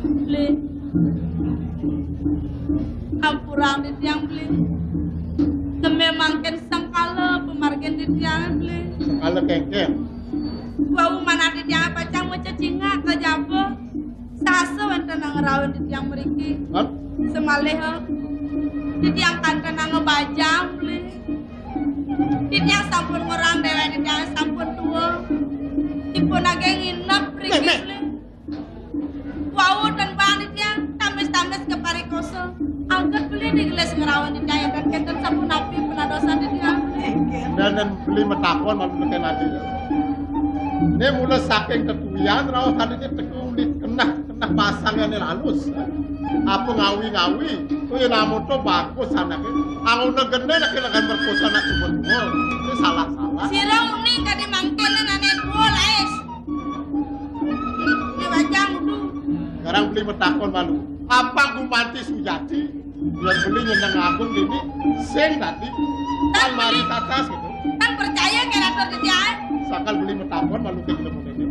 Beli. Ampurang di tiang beli. Tememangken sangkala pemargen di tiang beli. Sangkala kengkeng. Bau mana di tiang pacang mau cacinga ke jabo. Sasa wenten ngerawan di tiang meriki. Semaleha. Di tiang kanten ngebajang beli. Di tiang sampun ngurang dewe di tiang sampun tua. Dipun age nginep meriki beli. Wow dan bang di tiang tamis-tamis ke parikoso. Angkat beli di gelas ngerawan di tiang dan kenten sampun api penadosan di tiang beli. Dan beli metakon malu meken nanti. Ini mulai saking ketuyan, rawat tadi ini tekung di kena pasangnya nih halus. Apa ngawi-ngawi, itu yang namun tuh bagus anaknya. Aku udah gede, laki-laki berkosa nak cuma itu salah-salah. Sirah unik kadi mangkene nanen bola es. Ini bajang dulu. Sekarang beli metakon malu. Apa Gumanti Sujati yang beli nyenang agung ini, sing tadi, kan mari tatas gitu. Kan percaya keraton di dia. Sakal beli metakon malu kayak gitu ini.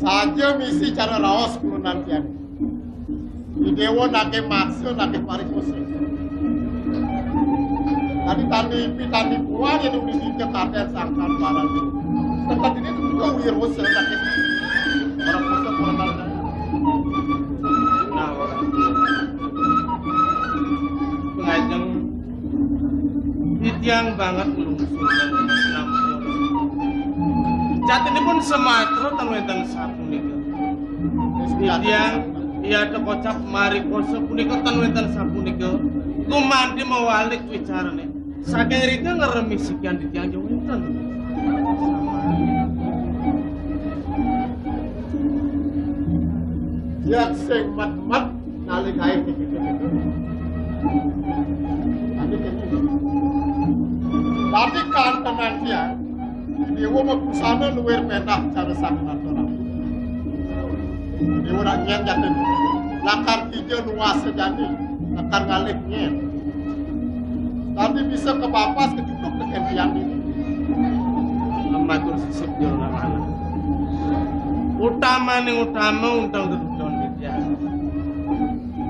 Saja misi cara raos kulunan tiang. Di dewa nake maksud nake parikoso. Tadi pulang yang udah di Jakarta sangkan barang itu. Tempat ini tuh juga wirus yang nake orang koso koronal. Nah orang pengajeng ditiang banget melungsul dan menampung. Jat ini pun sematro tanwetan satu nih. Ditiang ia tekocap mari koso punika tanwetan satu nih. Gumanti mewalik bicara nih. Saking rika ngeremisikan ditiang jauh enten. Yang sing mat nalik ae Tapi kan tenang dia, dewa mau kusana luar penak cara sang natural. Dewa nak nyen jatuh, lakar tiga nuas sejati, lakar ngalih nyen. Tapi bisa ke bapas kejuduk dengan tiang ini. Amatur sisip jauh lama. Utama undang gedudon ditiang.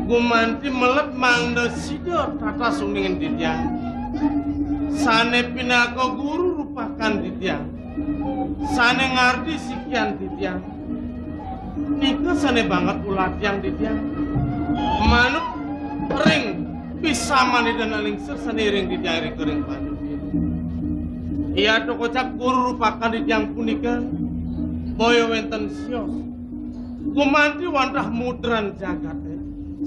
Gumanti melep mangda sido tata sumingin ditiang. Sane pinako guru rupakan ditiang. Sane ngardi sikian ditiang. Nika sane banget ulat yang ditiang. Manuk ring bisa mani dan alingsir sane ring ditiang ring kering panjang. Ia tokocap guru rupakan ditiang punika. Boyo wenten sios. Gumanti wantah mudran jagat.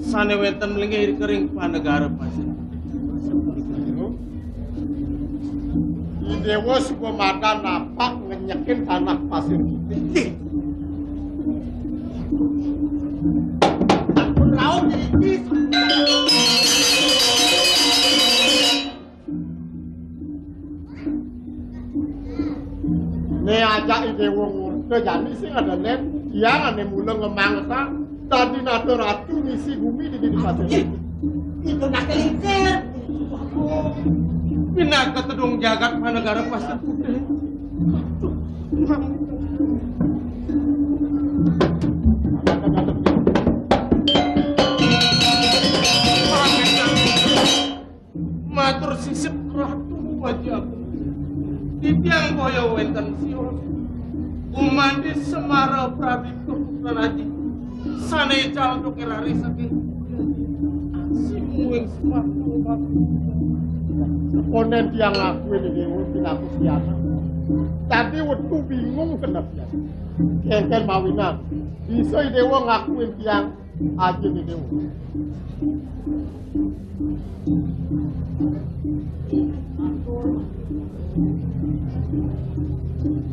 Sane wenten melingkir kering panegara pasir. Di dewa sebuah mata napak ngenyekin tanah pasir putih. Ampun raut jadi bisa. Ini aja ide wong jadi sih ada net, yang ane mulai ngemangsa tadi nato ratu misi bumi di pasir. Itu nak kelingkir. Pinaka tedung jagat panegara pasir putih. Matur sisip ratu wajah. Ditiang boyo wenten sios. Umandi semara prabiku nanaji. Sane cal dokirari saking. Simuing sepatu batu. Ponen tiang aku ini dewa pinaku siapa. Tadi waktu bingung kenapa. Kengkel mawinan. Bisa dewa ngakuin tiang aja nih dewa.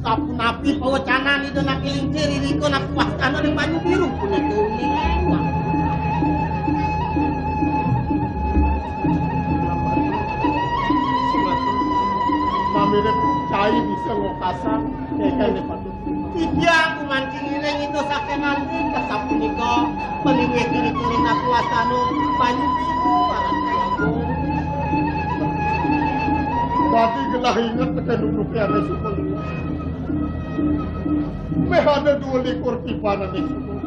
Kapun api pawacanan itu nak kelingkir ini ko nak puaskan oleh banyu biru pun itu lewat. Mirip cai bisa ngokasa kayak patut. Tidak aku mancing ireng itu sakit nanti kesapu niko pelingwe kiri nak puaskan banyu biru barang aku. ulah ingat tekan dulu ke ada sukul. Mehada 22 tibanan di sukul.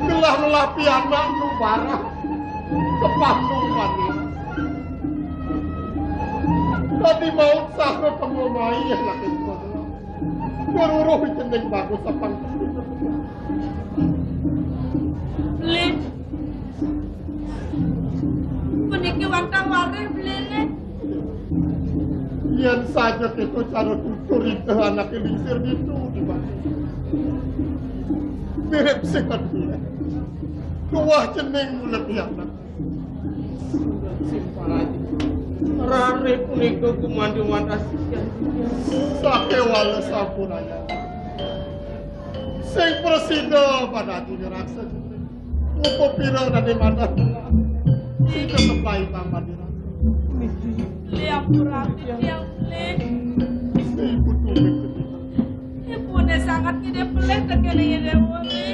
Gelah lelapi anak nu barah kepandung panik. Tadi maut sahra pengomai yang laki sekolah. Geruruh ceneng bagus apang. Beli. Puniki wantang-wari beli nih. Yang saja itu cara tutur itu anak lingsir itu di batu. Mirip sekat dia. Kuah ceneng lebih anak. Simpang aja. Rare punika kumanduman asian. Sake wala sampuraya. Sing presida pada dunia raksa. Upo pira dari mana? Sing kesepai tambah dira. Beli ampura yang beli. Sing butuh begitu. Ibu ne sangat tidak pelih tekene ide woni.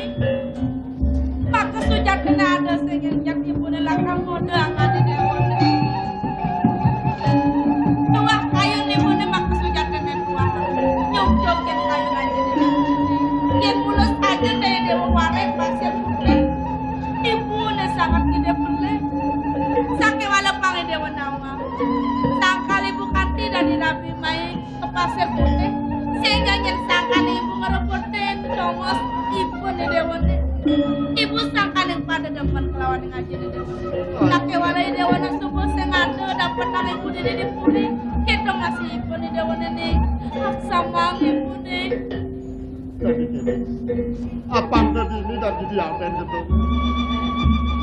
Maka sujat kena ada sing jak ibu ne lakam mode angkat ide woni. Tuah kayu ni ibu ne maka sujat kena tuah. Nyok-nyok ken kayu aja ide woni. Yen mulus aja dari dewa warek pasir putih. Ibu ne sangat tidak pelih. Sake wala pang ide nawa. Sangkal ibu kanti dan Nabi mai ke pasir putih. Sehingga nyensangkan ibu ngerepotin congos ibu nih dewane. Ibu sangkan yang pada depan kelawan yang aja nih dewane. Nake walai dewane subuh sengade dapat nang ibu di puri. Kita ngasih ibu nih dewane nih. Hak sama ibu nih. Jadi gini, apang tadi ini dan jadi apa itu?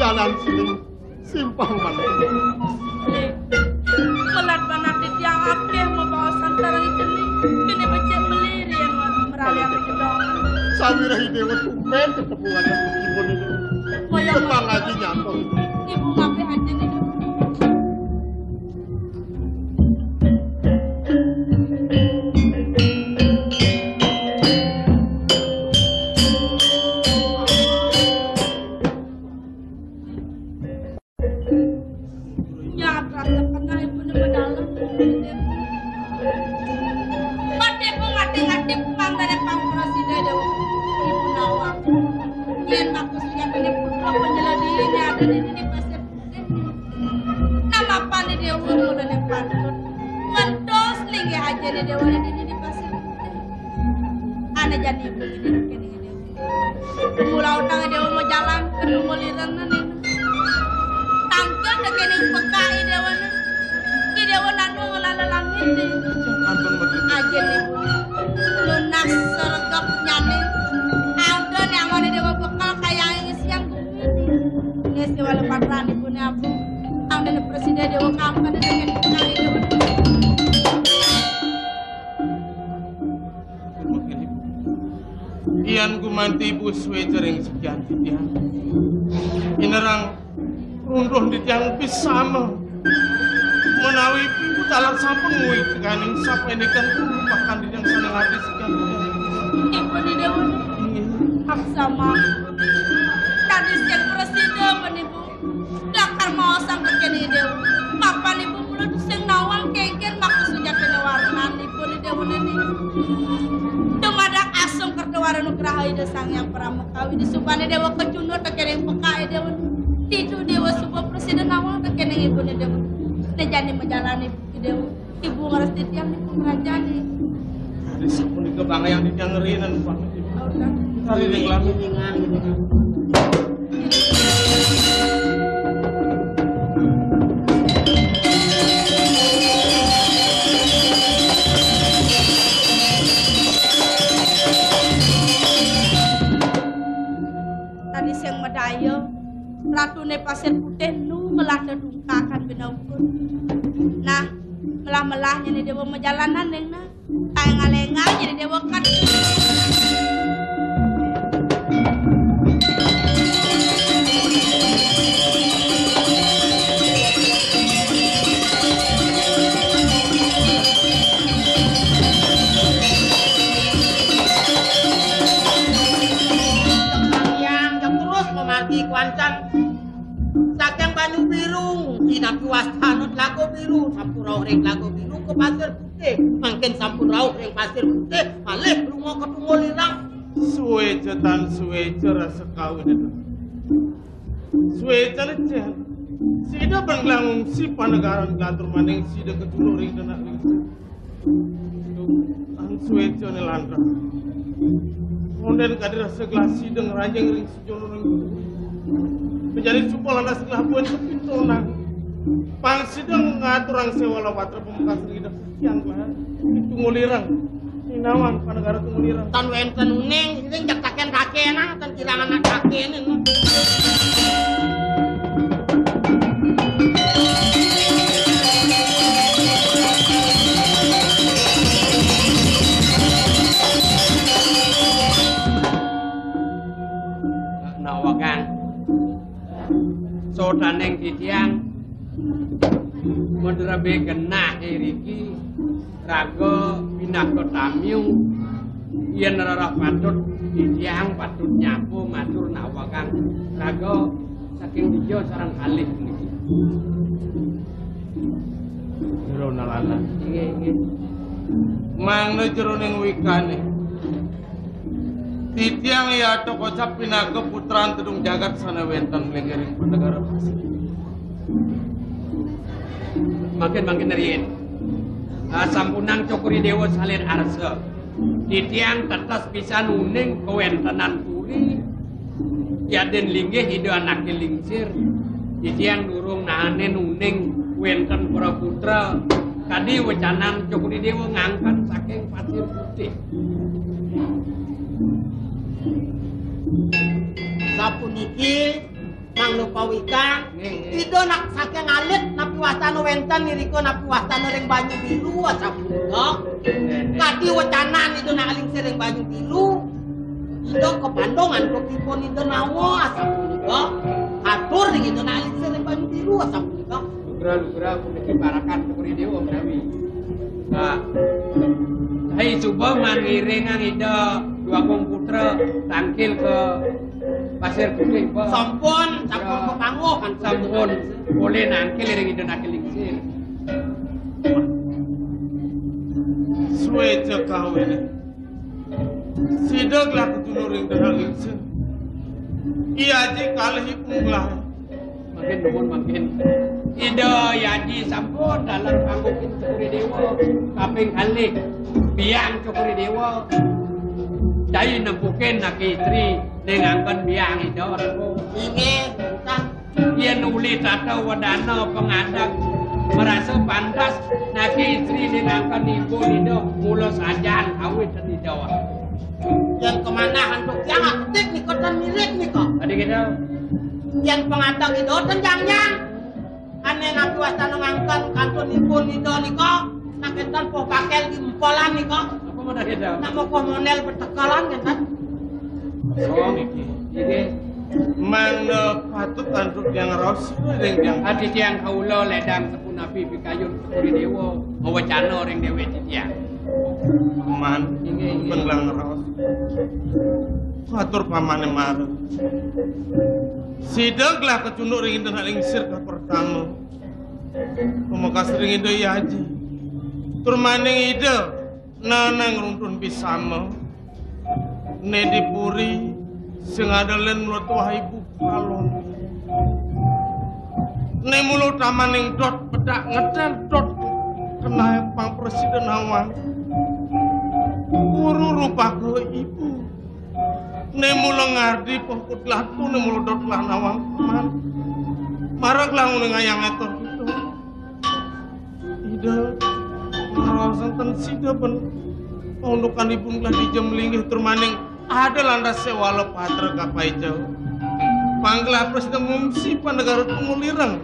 Jalan siling simpang mana? Melat banat di tiang akeh mau bawa santara itu nih. Kini becek meliri yang meralian kedong. Sawirahi dewa tumen ketemu ada ibu ini. Tenang aja nyantol. Ibu ngapain aja nih? Manti ibu swetering sekian titian. Inerang runduh di tiang pisama. Menawi ibu dalam sampun ngui teganing sapa ini kan merupakan di yang senang hati sekian titian. Ibu di dewan. Hak sama. Tadi siang presiden penipu. Lakar mau sampai kini dewan. Mapan ibu mulut sing nawang kengken maku sujat kena warna ibu di dewan ini. Tumadak asung kertawara nugraha ide sang yang pramukawi di subane dewa kecuno tekeneng peka dewa tidu dewa sebuah presiden awal tekeneng ibu ne dewa nejani menjalani dewa ibu ngeresti tiang di pengerajaan Ada sepuni kebangga yang didengerinan banget ibu. Hari ini Dengan gitu kan. Ratune pasir putih nu melah dedungkakan binaupun. Nah, melah-melahnya nih dewa majalanan neng nah. Lenga-lenga jadi dewa kan. Yang terus memargi kuancan. Saking Banyu Biru, Cina Piwastanut Lago Biru, sampun rauh ring Lago Biru ke Pasir Putih. Mungkin sampun rauh ring Pasir Putih, malih lunga ke Tungulirang. Suwe rasa kawin itu. Suwe leceh. Sida banglang si panagaran gatur maning sida ketulur ring dan ring. Ang suwe ne landra. Monden kadir segelas sida ngerajeng ring sejono ring. Menjadi supol anda segelah buan kepintonan. Pang sida ngatur ang sewala watra pemukas ring sekian lah. Tungulirang. Inawan panegara Tungulirang. Tan wenten uning, sing jak kaken-kakenan, tan kirangan anak kakenen. Nawakan sodaneng titiang mendrabe genah iriki raga pindah ke Tamiung yen rarah patut titiang patut nyapu matur nawakan raga saking dijo sareng kalih niki Jero nalana. nggih Mangna jero ning wikane. Titiang ya toko cap pinaga putran Tedung Jagat sana wenten melengering panegara Pasir. makin riyen sampunang Cokuri Dewa salin arsa titiang tetes pisan uning kewentenan puri yaden linggih hidu anake lingsir titiang durung nahanen uning wenten para putra kadi wecanan Cokuri Dewa ngangkat saking Pasir Putih. Sapuniki Mang Lupawika itu nak saking alit napi wastana wenten niriko napi wastana ring Banyu Biru sapunika kadi wecanan itu nak alingsir ring Banyu Biru itu kepandongan kokipun itu nawa sapunika atur ring itu nak alingsir ring Banyu Biru sapunika Lugra puniki parakan Cokuri Dewa menawi hai coba mangiringan ida dua komputer tangkil ke Pasir Putih sampun kepanguh kan sampun boleh nangkil ring ida nakil lingsir Suwe kawin. Sida lah ketulur ring dan lingsir. Iya aja kalih punglah. makin nuwun makin ida yaji sampun dalam panggukin Cokuri Dewa kaping kalih biang Cokuri Dewa dai nempukin naki istri nengangkan biang ida ingin bukan yen uli tata wadana pengadang merasa pantas naki istri nengangkan ibu ida mula sajan awit dan ida yang kemana hantuk yang aktif nih kotan milik nih kok tadi kita yang pengadang itu tenjangnya aneh nabi wastana ngangkan kantun ibu nido nih kok nakentan po kakel di empolan nih kok apa mau dah kita nak mau komunel bertekalan kan oh niki ini Mangna patut antut yang ros ring yang hati tiang kaula ledang sepun api pikayun Cokuri Dewa mawacana ring dewe titiang man benglang ros. Atur pamane marep. Sideglah kecunduk ring dan lingsir ka pertama. Pemekas ring ide yaji. Tur maning ide nanang runtun bisama. Ne dipuri sing adelen mulut wahibu kalon. Ne mulut tamaning dot pedak ngedel dot kena pang presiden awan. Guru rupa ke ibu. Ne mula ngardi pokut latu ne mula dot lah nawang teman. Marak lah nguleng ayang etor itu. Ida ngarawasan ten sida ben undukan ibu nglah di jemlinggih termaning ada landas sewala patra kapai jauh. Panggelah presiden ngumsi panegara Tungulirang.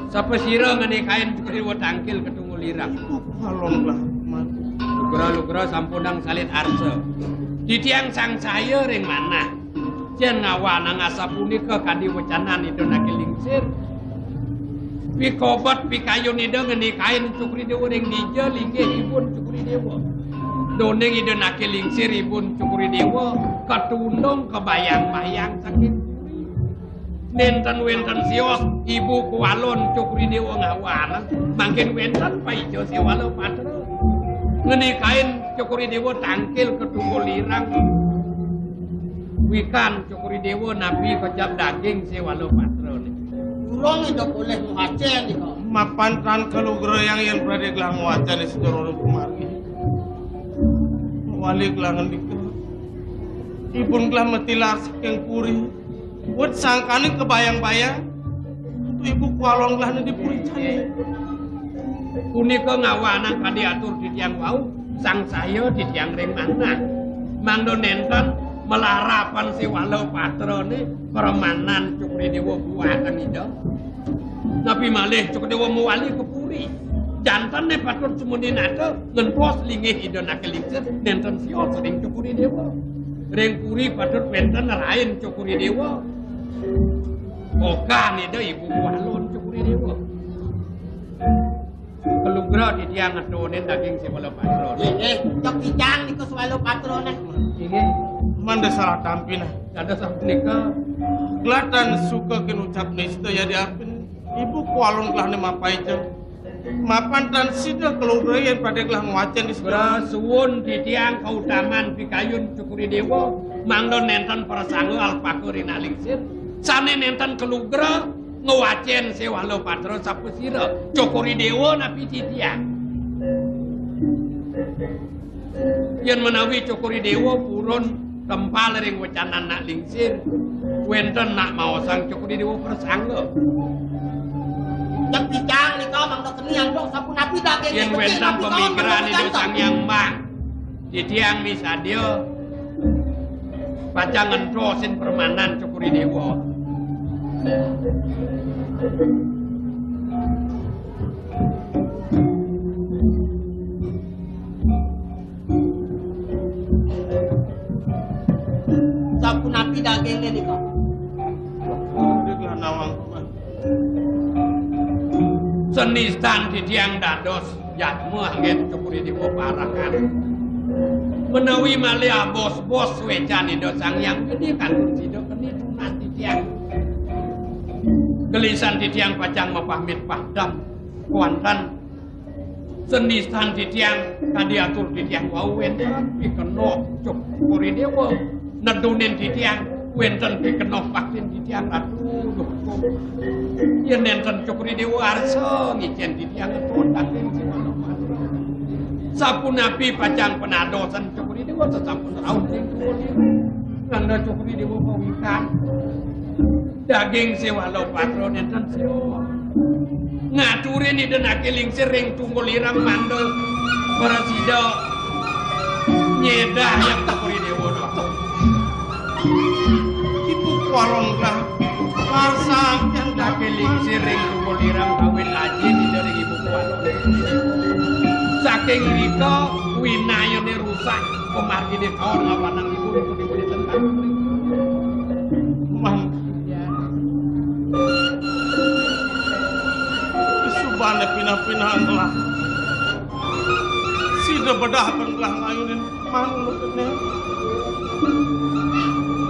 Sapa sira ngene kain Cokuri Dewa tangkil ke Tungulirang. Kalon lah man. Lugra sampundang salin arsa. Titiang sang saya ring mana? Jen ngawana ngasa punika kadi wecanan itu nakil lingsir. Pikobat pikayun itu ngene kain Cokuri Dewa ring dija linggih ibun Cokuri Dewa. Doneng itu nakil lingsir ibun Cokuri Dewa ketundung kebayang-bayang sakit. Nenten wenten sios Ibu kualon Cokri Dewa ngawanan mangkin wenten paijo sewala patra ngenikain Cokri Dewa tangkil kedungo lirang wikan Cokri Dewa nabi kejap daging sewala patra durung itu boleh muhacen nih kok mapantan kalugra yang berada gelang wacan di sedorong kemari wali gelangan dikira ibun gelang metilar saking puri buat sangkani kebayang-bayang ibu kualon gelang di puri cani punika ngawanan kadiatur di tiang wau sang saya di tiang ring mana mangdo nenten melarapan si walau patrone permanan Cokri Dewa buatan itu tapi malih Cokri Dewa muwali ke puri jantan ne patron sumudin ada ngenpos lingih idon akelingset nenten siot sering Cokri Dewa ring puri patron wenten rain Cokri Dewa oka nih dah ibu walon Cokri Dewa kelugra di tiang ngetonin daging si walau patron cok kijang nih kesualo patrone ini manda salah tampina ada sampunika gelatan suka kinucap nista ya diapin ibu kualon gelang mapai je mapan dan sida kelugra yang pada gelang wacan di sebelah berasuun di tiang kautaman pikayun Cokri Dewa mangdo nenten persangga alpakurin alingsir sane nenten kelugra ngewacen sewalo patro sapusira Cokri Dewa napi di tiang yang menawi Cokri Dewa purun kempal ring wacanan nak lingsir wenten nak mau sang Cokri Dewa persangga cok kijang nih kok mangdo kenian dong sapu napi daging yang wenten pemikiran itu sang yang mang di tiang misadio pacang ngentrosin permanan Cokri Dewa sapu napi dagingnya nih kok dia gelang nawang senistan di tiang dados jatmu angin Cokri Dewa parakan menawi malia bos-bos wecan itu sang yang gede kandung sido keni tunas di tiang gelisan di tiang pacang mapahmit pahdam kuantan senistan di tiang kadiatur di tiang wau wenten pikeno Cokri Dewa nedunin di tiang wenten pikeno vaksin di tiang aduh yen nenten Cokri Dewa arsa ngicen di tiang ngetondang si walau sapu napi pacang penadosan Cokri Dewa sesampun raun ring tuwulir nganda Cokri Dewa pawikan daging si walau patron nenten sio ngaturin iden akeling sering tunggul irang mandel para sida nyedah yang Cokri Dewa doang ibu kualon gelang karsang yang akeling sering tunggul irang kawin aji di dari ibu kualon saking rika winayone rusak pemargine kaon ngawanang ibu dipuni tentang man isubane pinah-pinah gelang sida bedah gelang ayunin manuk kene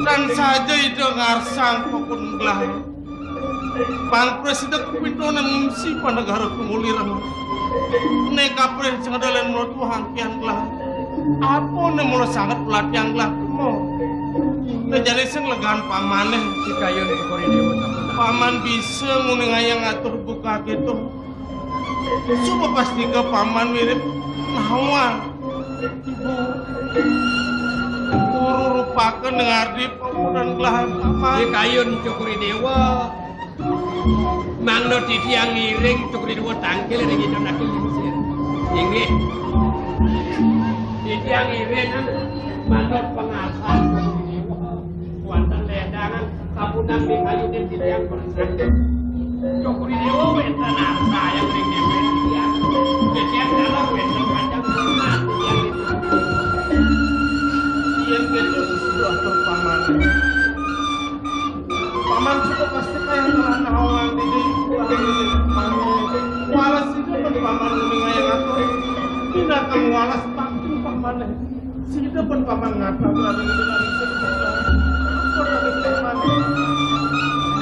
dan saja itu ngarsang pokon gelang pan presiden kupitonan ngimsi panegara kumulirang neka presiden adalah menurut hangkian gelang apa ne mulo sangat pelatihan gelang mo jadi sing legan pamaneh si kayon Cokri Dewa paman bisa ngayang ngatur buka gitu coba pasti ke paman mirip nawang ibu guru rupakan dengar di pemudan gelahan paman si kayon Cokri Dewa mangdo di tiang ngiring Cokri Dewa tangkil ring idon akil lingsir inggih di tiang ngiring mangdo pengasan Cokri Dewa kuantan ledangan kapunang di kayunin di tiang persangga Cokri Dewa wenten asa yang ring dewen tiang di tiang dalam wenten panjang sunat di tiang itu yang gitu sudah terpaman paman juga pasti kayak telah nawang di paman walas itu kan paman ngayang ngatur tidak kamu walas pasti paman sida pun paman ngata berada di dalam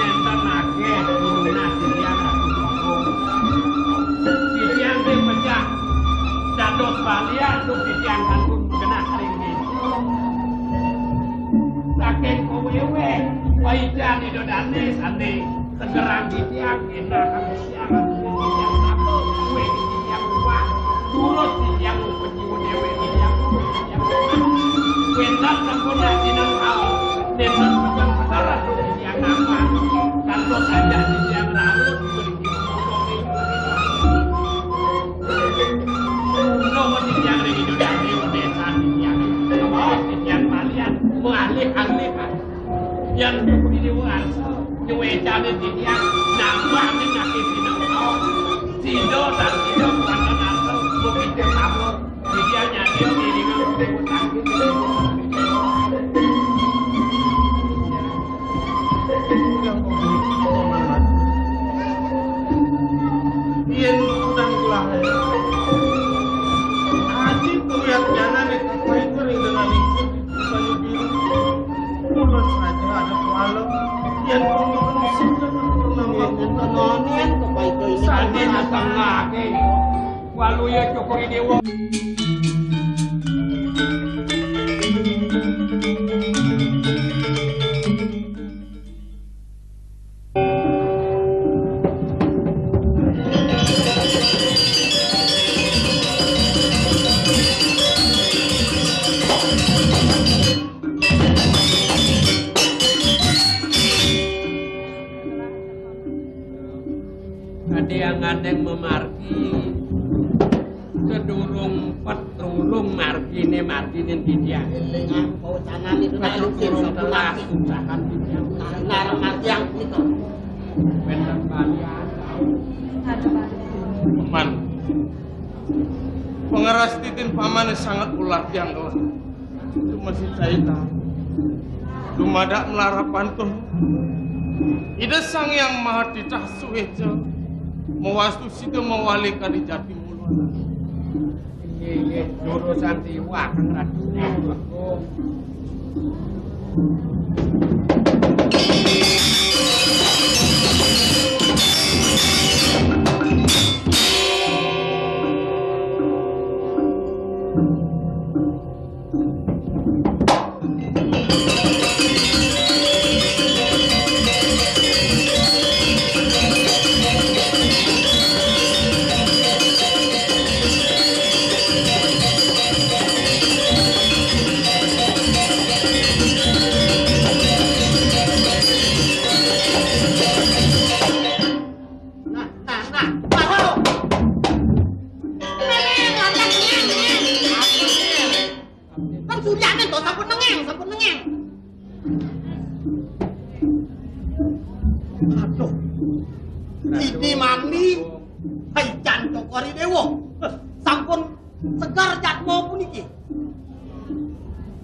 nenten akeh minunah wewe waidan itu dane sane segerang ditiang enak kami siaran ditiang apa kue ditiang uang turut ditiang penjiwa dewe ditiang kuentan sempurna dinang kau nentan pegang saudara ditiang nama kantor saja ditiang lalu nomor ditiang lagi itu dane desa ditiang kawasan ditiang kalian mengalih-alihkan yang di luar nhưng mà cha nên thì nha nằm qua nên là cái gì nằm đó thì đó là thì đó còn là nằm đâu một cái chuyện làm luôn thì cha nhà điêu thì không thể một thằng cái gì Iyan utang kulang. Aji kulihat jana nih kau itu ring dengan lingkar di baju biru. Mulai saja ada kuala. Iyan pun sudah pernah Nonin kebaikan ini. Sandi setengah ke walau ya Cokori Dewa. Ada yang ngandeng memargi sedurung petrulung margine marginen didiang Dengan kawasanan itu petrulung telah usahan didiang larang marjang itu. bener kalian paman. Pengeras titin paman sangat ulah yang gelas. Itu masih cerita. Lumadak melarapan tuh. Ida sang yang maha ditahsu eja. Mewastu situ mewali kali jati mulu. Iya jurusan tiwa kang radune aku Siti mani Haijan Cokori Dewo sampun segar jatmo puniki.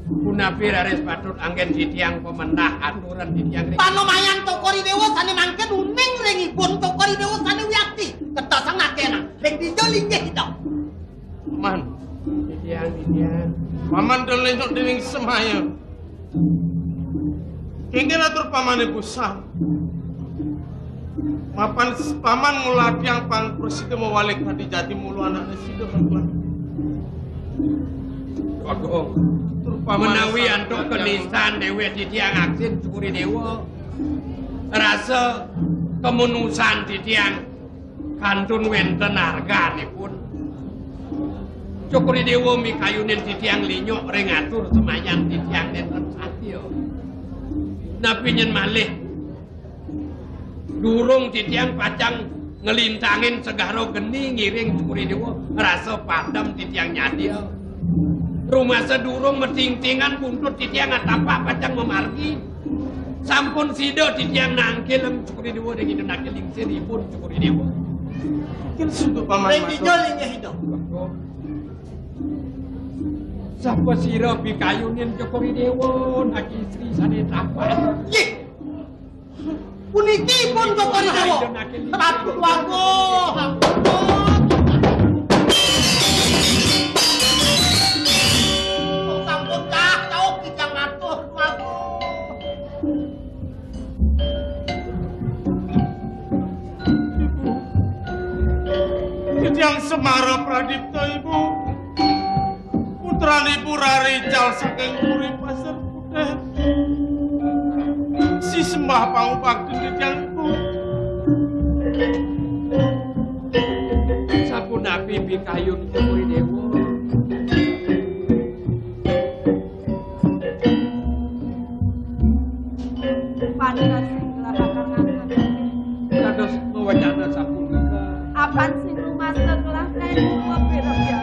Punapir aris patut anggen ditiang pemenah aturan ditiang Panomayan Cokori Dewo sane mangken uning ringipun Cokori Dewo sane wiakti kedasang nakena ring dijoling hidup. Paman, ditiang paman dolenyok dening semaya. Kengken atur paman ibu sang. Mapan paman ngulati yang pang presiden mewalik hati jati mulu anaknya sido kan. Aku menawi antuk kenisan dewe ditiang aksin Cokori Dewa rasa kemenusan ditiang kantun wenten harganipun Cokori Dewa mikayunin ditiang linyok ring atur semayan ditiang nenten satya napi nyen malih durung ditiang pacang ngelintangin segaro geni ngiring Cokori Dewa rasa padam ditiang nyadia rumah sedurung meting-tingan buntut ditiang ngatapak pacang memargi sampun sido ditiang nangkil Cokori Dewa dengan itu nangkiling seripun Cokori Dewa Mungkin sudah paman Ring dijoling hidup. Sapa sira bikayunin Cokori Dewa nak istri sane tapan Yih. Puniki pun Cokori Dewo. Ratu wago. Sampun kah tau kijang matur wago. Yang Semara Pradipta ibu putra ibu Rari Jal saking Puri Pasir Putih disembah pangubakti titiang ibu. Sapunapi pikayun Cokri Dewa. Pandra sing kelakakan ngangkat. Kados wacana sapunika. Apan sing lumaster kelah kae kuwi pira-pira.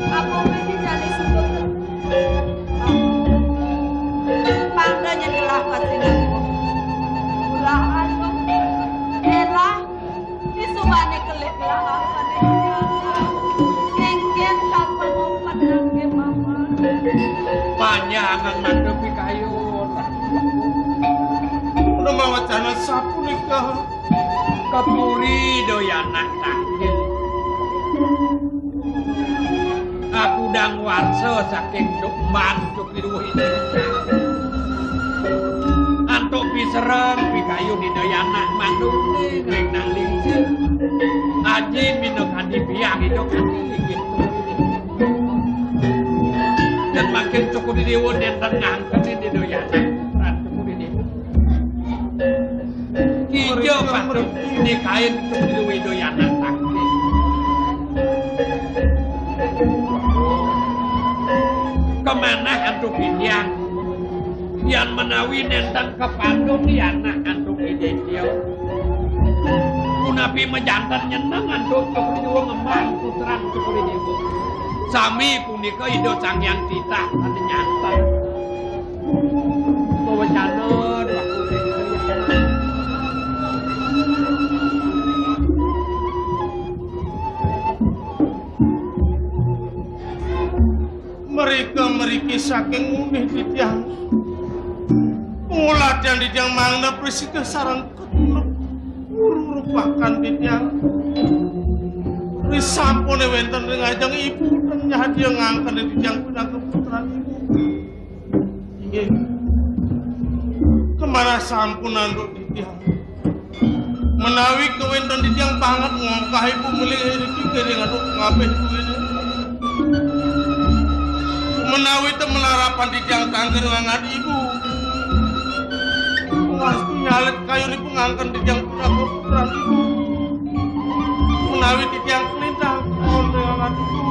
Apa mesti jane sebut. Pandra nyegelah kasingan. Ulah anu. Elah disubane kelip lakane. Kengken tanpa ngompat nangge mama. Panjangan mandhe pikayun. Udah mawacana sapunika. Kepuri doyanak tangkil. Aku dang warsa saking Jokman Cokri Dewa ini. Antuk pisereng pikayun di doyanak mandune ring nang lingsir. Aji minokadi biang hidokadi gitu. Dan makin Cokri Dewa nenten ngangketi di doyanak putra Cokri Dewa. Kijo patut nikahin Cokri Dewa doyanak takdir. Kemana antuk biang yang menawi nenten kepandung anak antuk ideal. Kunapi mejantan nyeneng antuk Cokri Dewa ngembang putra Cokri Dewa. Sami punika ido Sanghyang Titah ane nyantan. Wacana waktu Mereka meriki saking unih titiang. Penguladian titiang mangna presika sarang keteluk. Rupakan titiang. Risampone wenten ring ajang ibu dan nyahadi yang ngangkat di titiang pindah keputeran ibu. Inggih. Kemana sampunan duk titiang. Menawi kewenten titiang banget ngongkah ibu melih riki kering aduk ngapeh duwene. Menawi itu melarapan di tiang tangger ngangat ibu. Pasti nyalet kayu ibu ngangkan di tiang putra keputeran ibu. Menawi di tiang kelintang ngangat ibu.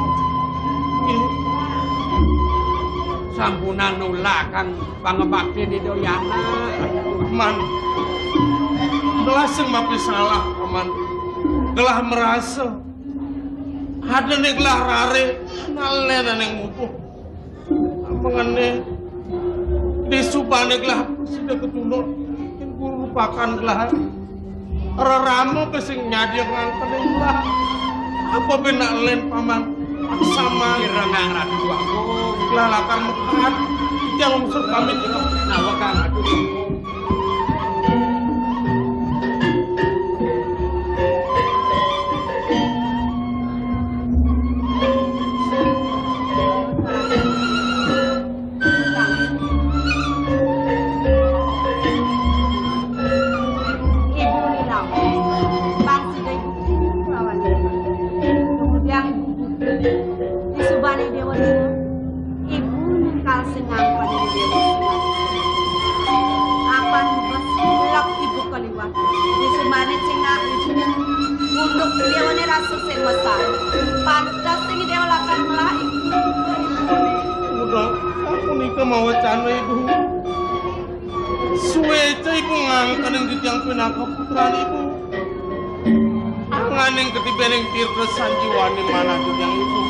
sampunan nulak kang pangebakti di doyana. Man, gelah sing mapi salah, aman. Gelah merasa. Ada nih gelah rare, nalen yang mupuh. Mengene di subane gelah sudah ketulur. Mungkin guru lupakan gelah. Raramu kesing nyadi ngangkat gelah. Apa benak len paman? Sama Irengang ratu aku. kelalakan mekat yang unsur pamit itu. Nawa kang ratu aku. Mau cana ibu suwece ibu ngangkat yang ditiang pinaka putraan ibu anganing ketibening tirta sanjiwani mana ditiang ibu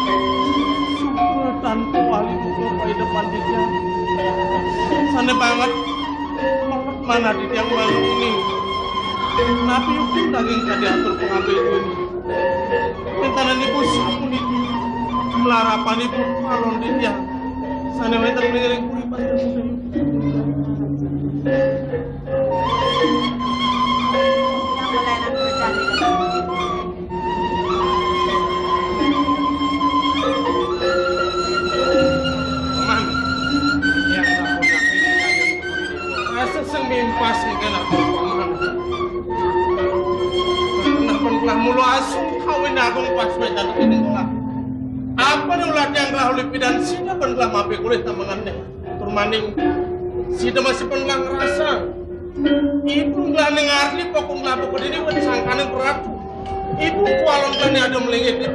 sukutan kuali buku pada depan ditiang sana banget mana ditiang malu ini nabi itu daging diatur pengambil itu ini mintanan ibu sapun itu melarapan ibu malon ditiang sana mereka mengiring kuri pada musuh. Yang melayanan berjari. Paman, Yang aku nabi di kayu rasa semimpas nih kan aku paman. Kenapa telah mulu asung kawin agung pas medan ini telah. Apa nih ulah yang telah oleh pidan sini kan telah mampir kulit tambangannya. Turmaning Sida masih pernah ngerasa. Ibu nggak nengarli pokok nggak pokok ini buat sangkanan berat. Ibu kualon kan ada melengit di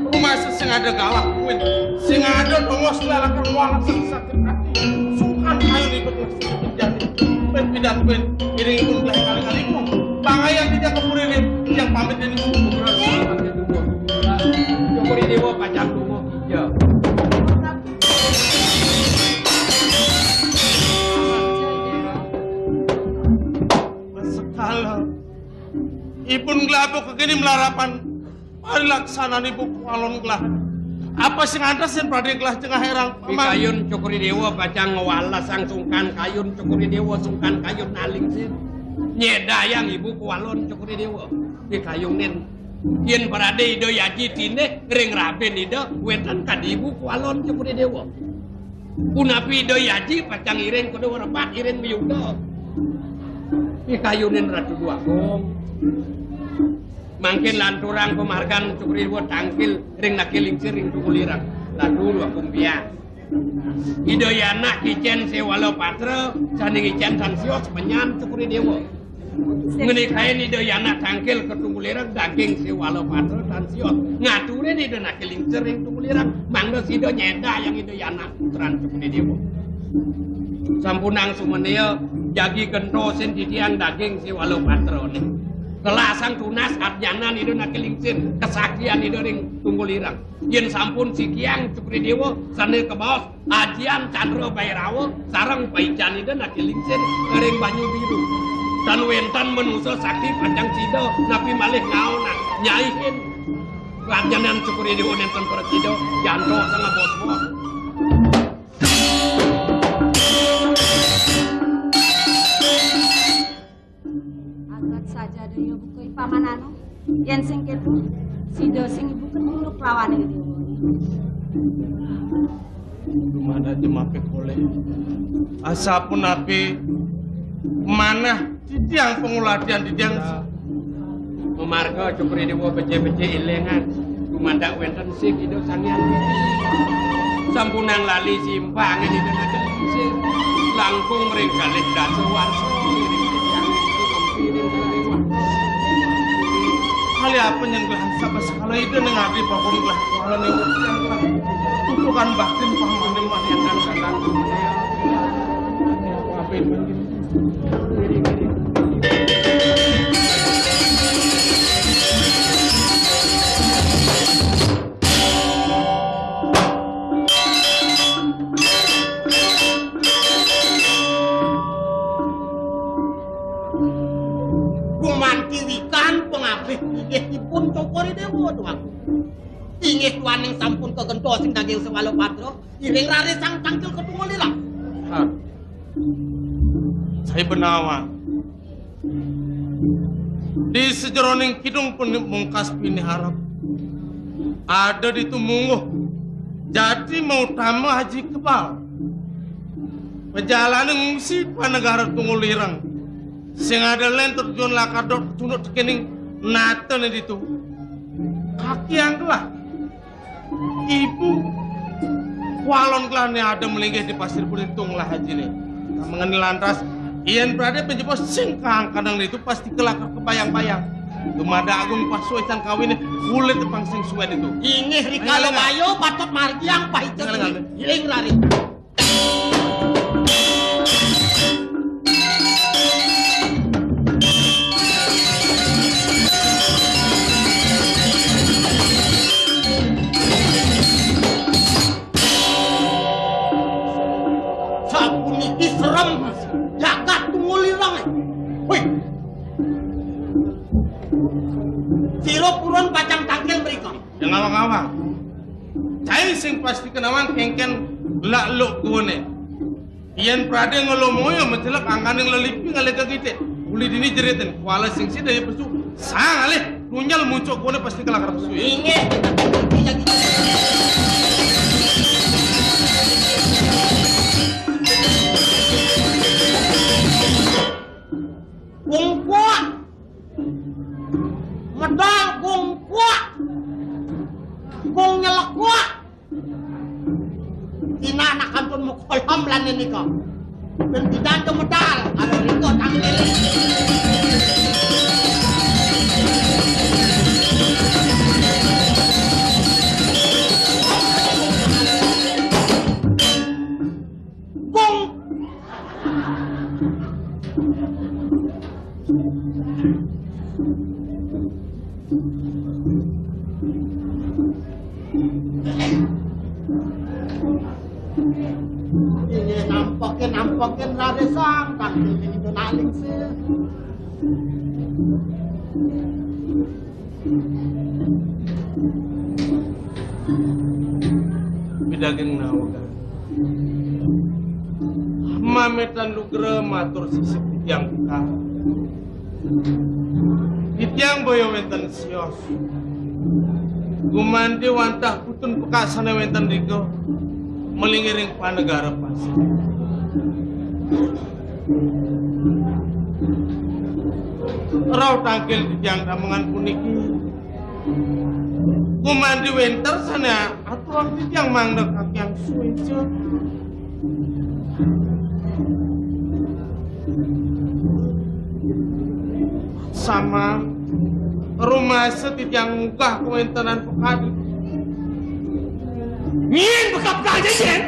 rumah sing ada galak kuin, sing ada dongos lalakan walak sakit hati. Sukan kayu di betul sakit jadi. Pidan kuin iring pun belah kali-kali pun. Pangayan tidak kemurin yang pamit ini suku berat. Cokori dewa pacang tunggu hijau. Ipun gelapok kegini melarapan parilaksana ibu kualon gelah. Apa sing ada sen pada gelah tengah herang. Kayun cokori dewa pacang ngawalas sang sungkan kayun cokori dewa sungkan kayun naling sen. Nyedayang ibu kualon cokori dewa. Di kayunin. Yen parade ido yaji tine ring raben ido wetan kadi ibu kualon cokori dewa. Punapi ido yaji pacang iring kudu repat iring biyudo. Di kayunin ratu dua gong. Mangkin lanturang pemargan cukri buat tangkil ring nakiling ring tukulirang lalu dua kumbia idoyana kicen sewalo patra saning icen san siot penyan cukri dewa ngene kain idoyana tangkil ketungulirang daging sewalo patra san siot ngaturin ido nakiling ring tukulirang mangdo sido nyeda yang idoyana putran cukri dewa sampunang sumeneo jagi gento sen titian daging sewalo patra nih kelasang tunas arjanan itu nakilingsin kesaktian itu ring tunggulirang yen sampun sikiang cukri dewa sana ke bawah ajian candro bairawo sarang paijan itu nakilingsin ring banyu biru dan wentan menuso sakti panjang sido napi malih ngaona nyaihin arjanan cukri dewa nenten persido janto sama bos-bos saja dari buku pamanano yang sing ketu sido sing ibu ketuluk lawane gitu dumada jemape kole asapun api mana titiang pengulatian titiang memarga cukri dewa bece-bece ilengan dumada wenten sik ido sangian sampunang lali simpang ini dengan kelisir langkung ring kalih daso warso iring titiang kali apa yang gelah sabas kalau itu nengardi pokok gelah kalau nih yang gelah tutukan batin paham yang dan sadang apa ini pun cokori dewa tuang. Ingih tuaning sampun kegento sing daging sewalo patro, iring rare sang tangkil ketungulirang. Saya benawa. Di sejeroning kidung pun mungkas pini harap. Ada di tumunguh. Jadi mau tamu haji kebal. Perjalanan ngungsi pa negara tungulirang. Sing ada lain terjun lakadot tunuk tekening naten itu kaki yang gelah ibu walon gelah nih ada melinggih di pasir Belitung lah haji nih mengenai lantas ian berada penjepos singkang kadang itu pasti kelakar kebayang-bayang dumada agung pas suecan kawin kulit tepang sing suet itu ingih rikalo bayo patot margiang pahit iring rari jagat tungulirang wih silo puron pacang tangkil mereka yang awang-awang saya sing pasti kenawan kengken lakluk kuone ian prade ngolomoyo mencelak angkan yang lelipi ngaleka kita uli dini jeritin kuala sing sida ya pesu sang alih kunyal muncul kuone pasti kelakar pesu ingin Gungkuak medal gungkuak gung nyelekuak ina anak kantun mukolam lan ini kok Ben bidan ke medal kalau Riko tampil. Ini nampakin rade sang tampil ini donaling sih. Bidageng nawaga. Mametan lugra matur sisip yang kita. Itiang boyo wenten sios. Gumandi wantah putun pekasana wenten riko. Melingiring panegara pasir. Rau tangkil di tiang damangan puniki. Gumandi winter sana aturan di tiang mangdek yang suwejo. Sama rumah setit yang munggah kewentenan pekadi. Ngin bekap kaja jen.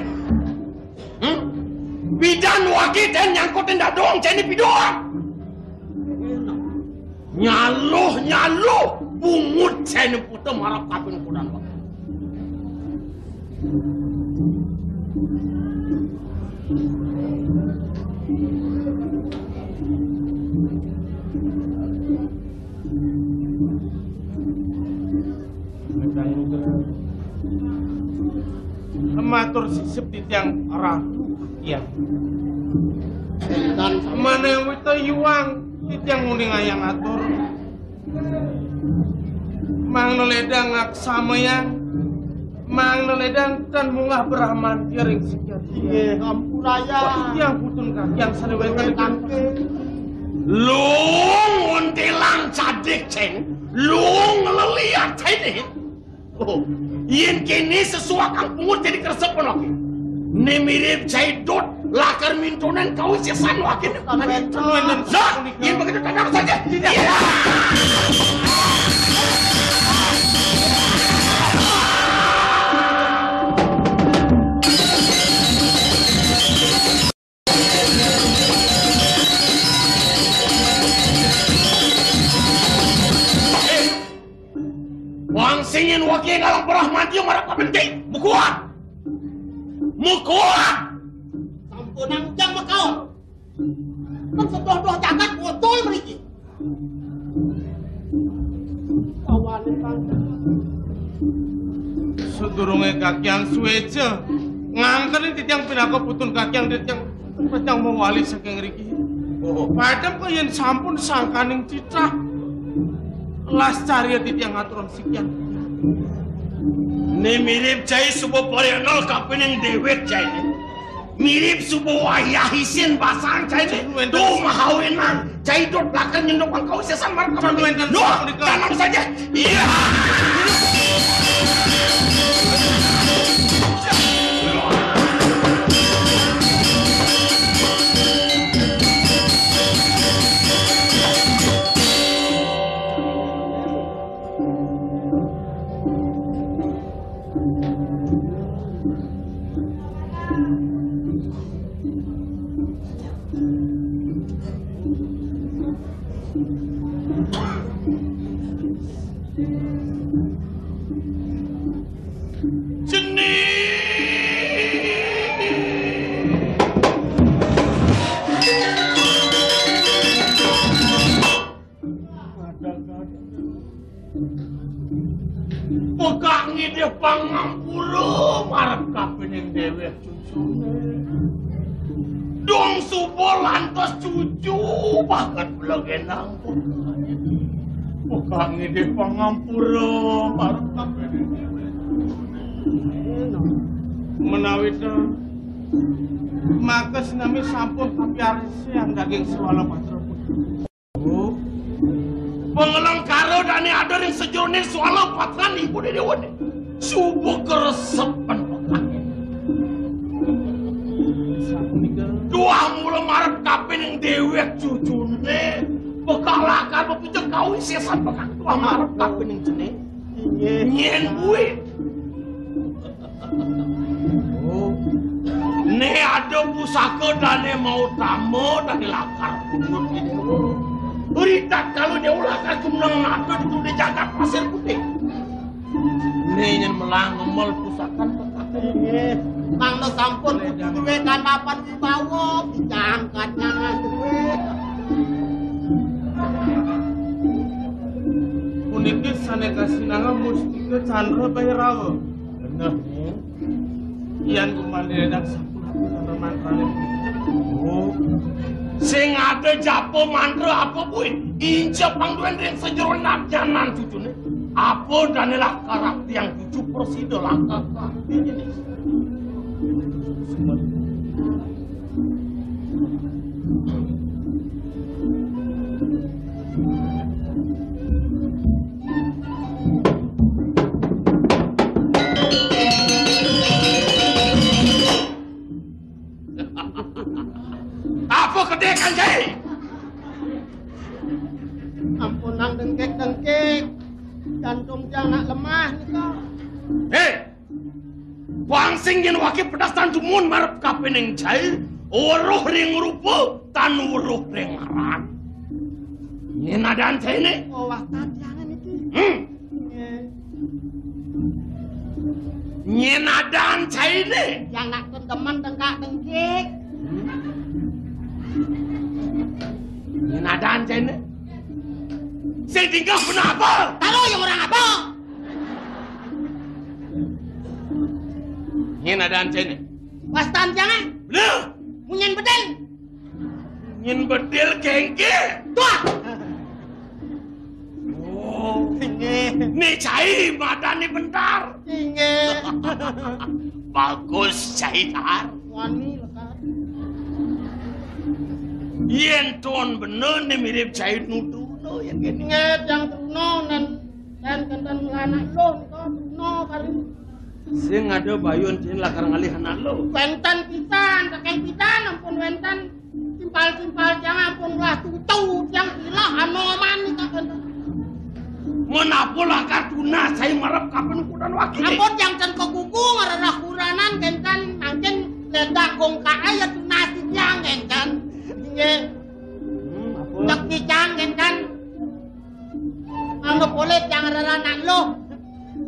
Bidan wagi dan nyangkutin dadong ceni pidoang. Nyaluh bungut ceni putu marap kapin kudan bang. Matur sisip di tiang ratu ya. Dan mana yang wita yuang di tiang nguning ayang atur. Mang neledang aksama yang mang neledang dan mungah beraman tiring sekian. Iya, ampuraya. Yang putun kaki yang sanewetan kaki. Lung untilang cadik ceng. Lung leliat ceng. Oh, yen kini sesuak ang pungut jadi keresep lagi. Ni mirip caidot lakar mintonan kau sesan wakin. Nah, yen begitu tenang saja. Tidak. Wang singin wakil ngalang perah mati marah kabenting. Mukuat! Sampunang jang makau. Kan sedoh-doh jagat botol meriki. Kawanin bang. Sedurunge kakyang suweja ngangkerin titiang pinako putun kakyang titiang petang mewali saking riki. Padam kok yen sampun sangkaning citra. Las cari titiang aturan sekian. Ni mirip cai subuh parianol kapening dewek cai ni. Mirip subuh wayahisin basang cai ni. Tuh mahawinan cai dot belakang nyendok kau sesan marka. Nuh, tanam saja. Iya. Pegang ide pangampuro marap kapening dewek cucune. Dong subuh lantos cucu bahkan belagenang. Pegang ide pangampuro marap kapening dewek cucune. Menawi to maka sinami sampun tapi arisi yang daging swala patra putri. Pengelang karo dani ada yang sejonin swala patran ibu dede wone. Subuh keresepan pekangnya. punika. Dua mula marep kapin yang dewek cucune. Bekal lakar bepijak kau sesan bekal dua marep kapin yang jenis. Nyen buit. Oh, Ne ada pusaka dan ne mau tamu dan lakar punut di dewa. Berita kalau dia lakar cumnang nado itu di jagat pasir putih. Ne nyen melang ngemol pusakan bekal. Mang no sampun duwe kan papan wibawa dijangkatnya duwe. puniki saneka sinanga mustika Chandra Bhairawa. Bener nih. Iyan kumaliredak sampun mantrane. Oh, sing ada japo mantra apa buit? Inca pangduan ring sejero nabjanan cucune. Apa danilah karakter yang 7% langkah ini. Apa kedekan jai? Ampun nang dengkek-dengkek. Jantung jangan lemah nih kau. Hei, wangsing yen wakil pedastan dumun marep kapening jai. Uruh ring rupa tan uruh ring aran. Yen adaan jai ini. Oh wastan jangan iki. Yen adaan jai ini. Yang nak teman dengkak-dengkek. Yen adaan jai ini. Saya tinggal kenapa? Tahu yang orang apa? Yen adaan jai ini. Wastan jangan. Bener. Munyen bedel. Yen bedil kengke. Tua. Oh, nih jai madani bentar. Inge. Bagus jai tar. Wani lekar. Yen tuan bener nih mirip jai nudu. Yang gini. Inget yang Truno dan kenten anak lo kau Truno kali. Sing ada bayun jen lakar ngalih anak lo. Wenten pisan, kakek pisan ampun wenten. Simpal-simpal jangan ampun lah tutu yang gila anoman nih kak kenten. Menapo lakar tuna saya marap kapan kudan wakil. Ampun yang cen kuku ngarah kuranan kenten mangkin ledak gong kae ya tunasi yang kenten. Inge. Dak pisan kenten. Anggap boleh jangan anak lo.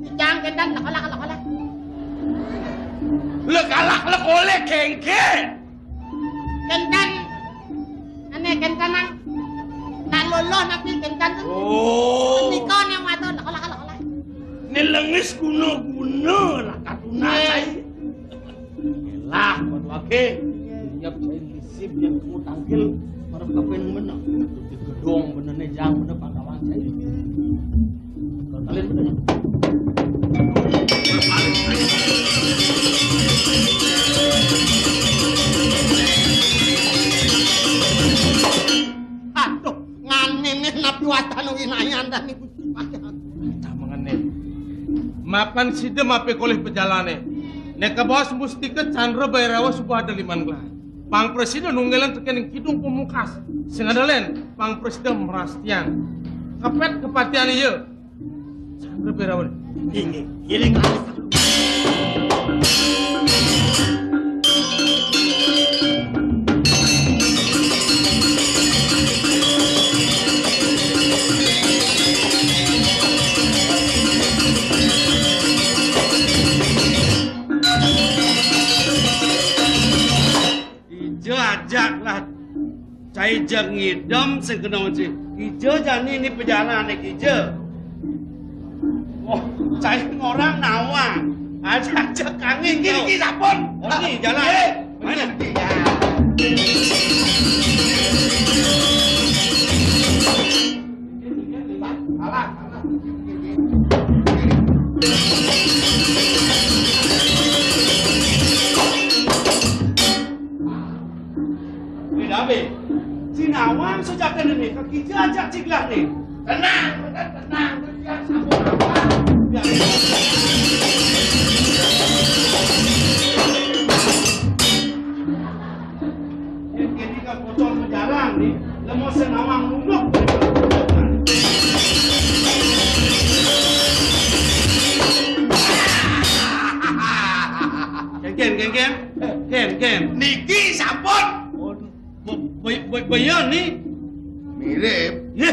Pisan kenten lakala. Lekalak lekole kengke. Kenten. Ane kentenan. Nak loloh napi kenten. Oh. Nikon yang waton lakala. Ini lengis guna-guna lakar tuna saya. Elah buat wakil. Tiap saya lisip yang kamu tangkil. Marap kapan bener. Di gedung bener nih jang bener pangkawan saya. Kalian bener. Aduh, nganin napi watan winayan dan ibu pakai. Tak mengenai. Mapan sida mape koleh pejalane. Neka bos mustika Chandra Bhairawa subuh ada liman gelar. Pang presiden nunggelan tekening kidung pemungkas. Sing adalen pang presiden merastian. Kapet kepatian ieu. Chandra Bhairawa. Ini giling alis. Ijo ajaklah. Cai jang ngidam segenau sih. Ijo jani ini perjalanan ijo. Oh, cai orang nawang. Ajak kangin kau. Gini sapun. Oh, ini jalan. Mana? Dabe, si Nawang sejak ini kaki ajak ciklah nih. Tenang. Yang sabun apa? ke botol menjarang nih, lemo senawang nunduk. Ken. Niki sampun. Bayan nih. Mirip. Ya.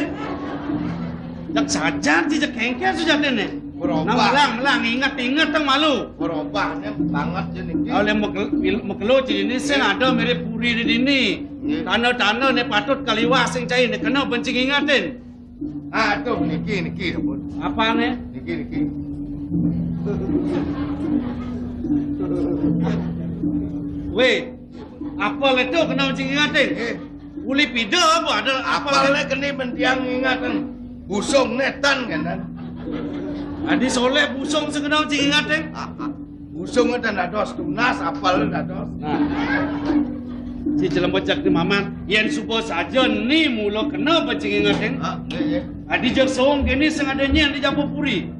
Jak saja tidak kengkel sudah nih. Berubah. Melang, ingat tang malu. Berubahnya banget ya niki. Oleh mekelo di ini saya ada mirip puri di sini. Tanah nih patut kaliwas yang cair nih kena bencing ingatin. Aduh niki sampun. Apa nih? Niki. Weh, apa itu kena bencing ingatin? Uli pide apa ada apa? Apalnya kena bentiang ingatan. Busung netan kan? Adi soleh busung sekenal cing ingatin. Busung itu dados tunas, apal dados. Nah, si jelam bocak di mamat, yang supo saja ni mula kena bacing ingatin. Iya. Adi jak song gini sengadanya di Jambu Puri.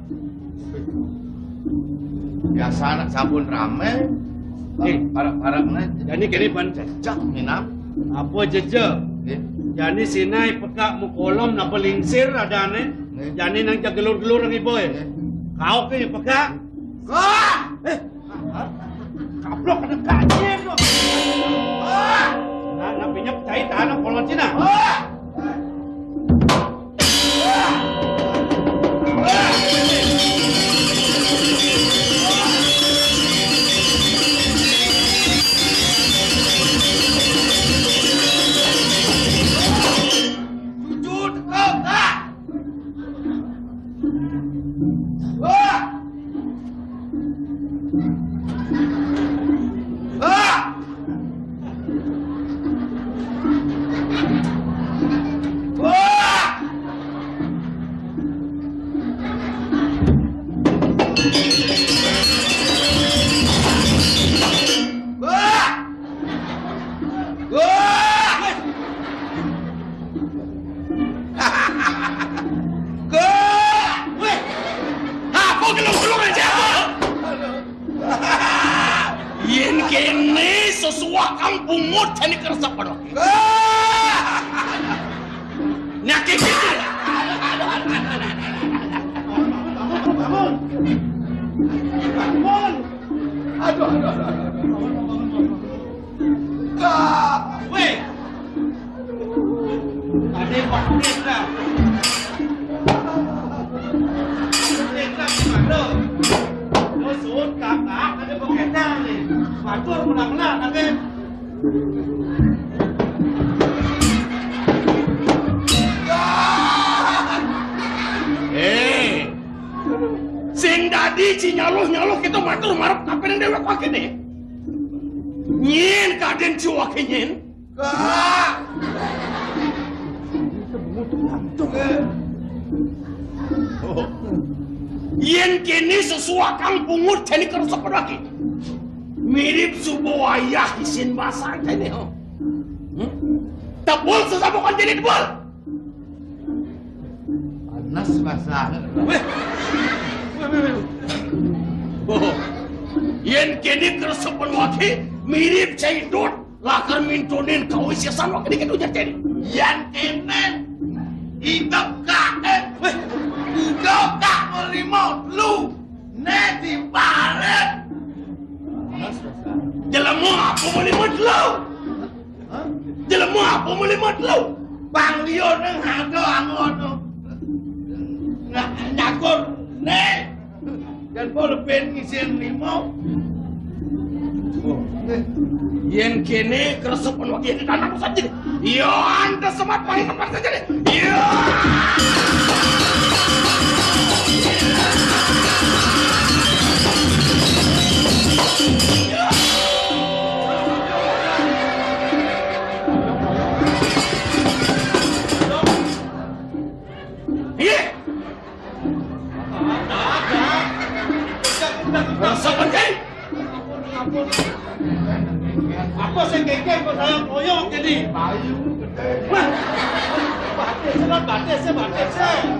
Biasa anak sabun rame. Parah-parahnya. Jadi kini ban Cecak minap. apa jejak. Jadi sinai pekak mukolom na belingsir ada ane. Jadi nang jagelur-gelur ang iboy. Kau ke pekak? Kaplok ada kaje tu. Nah, pinya cai tanah kolon Cina. Sing dadi ci nyaluh kita matur marep kapan dewek wake ne. Nyen kaden ci wake nyen. Yen kini sesuatu kang pungut tani kerasa lagi. Mirip subuh ayah isin masak tani ho. Tabul sesabukan jadi tebul. Panas masak. Yen kini keresapan waki mirip caidot lakar mintonin kau isiasan waki dikit ujar tadi. Yen kini hidup kak melimau lu neti baret. Jelemu apa melimut lu? Jelemu apa melimut lu? Bang Lio neng hado angon nyakor ne. Dan bolpen isin limau. Yen kene keresapan waki ini tanah saja. Yo anda semat paling tempat saja deh. Yo. Apa saya kengkeng kok saya koyok jadi? Bayu gede. Batis saya.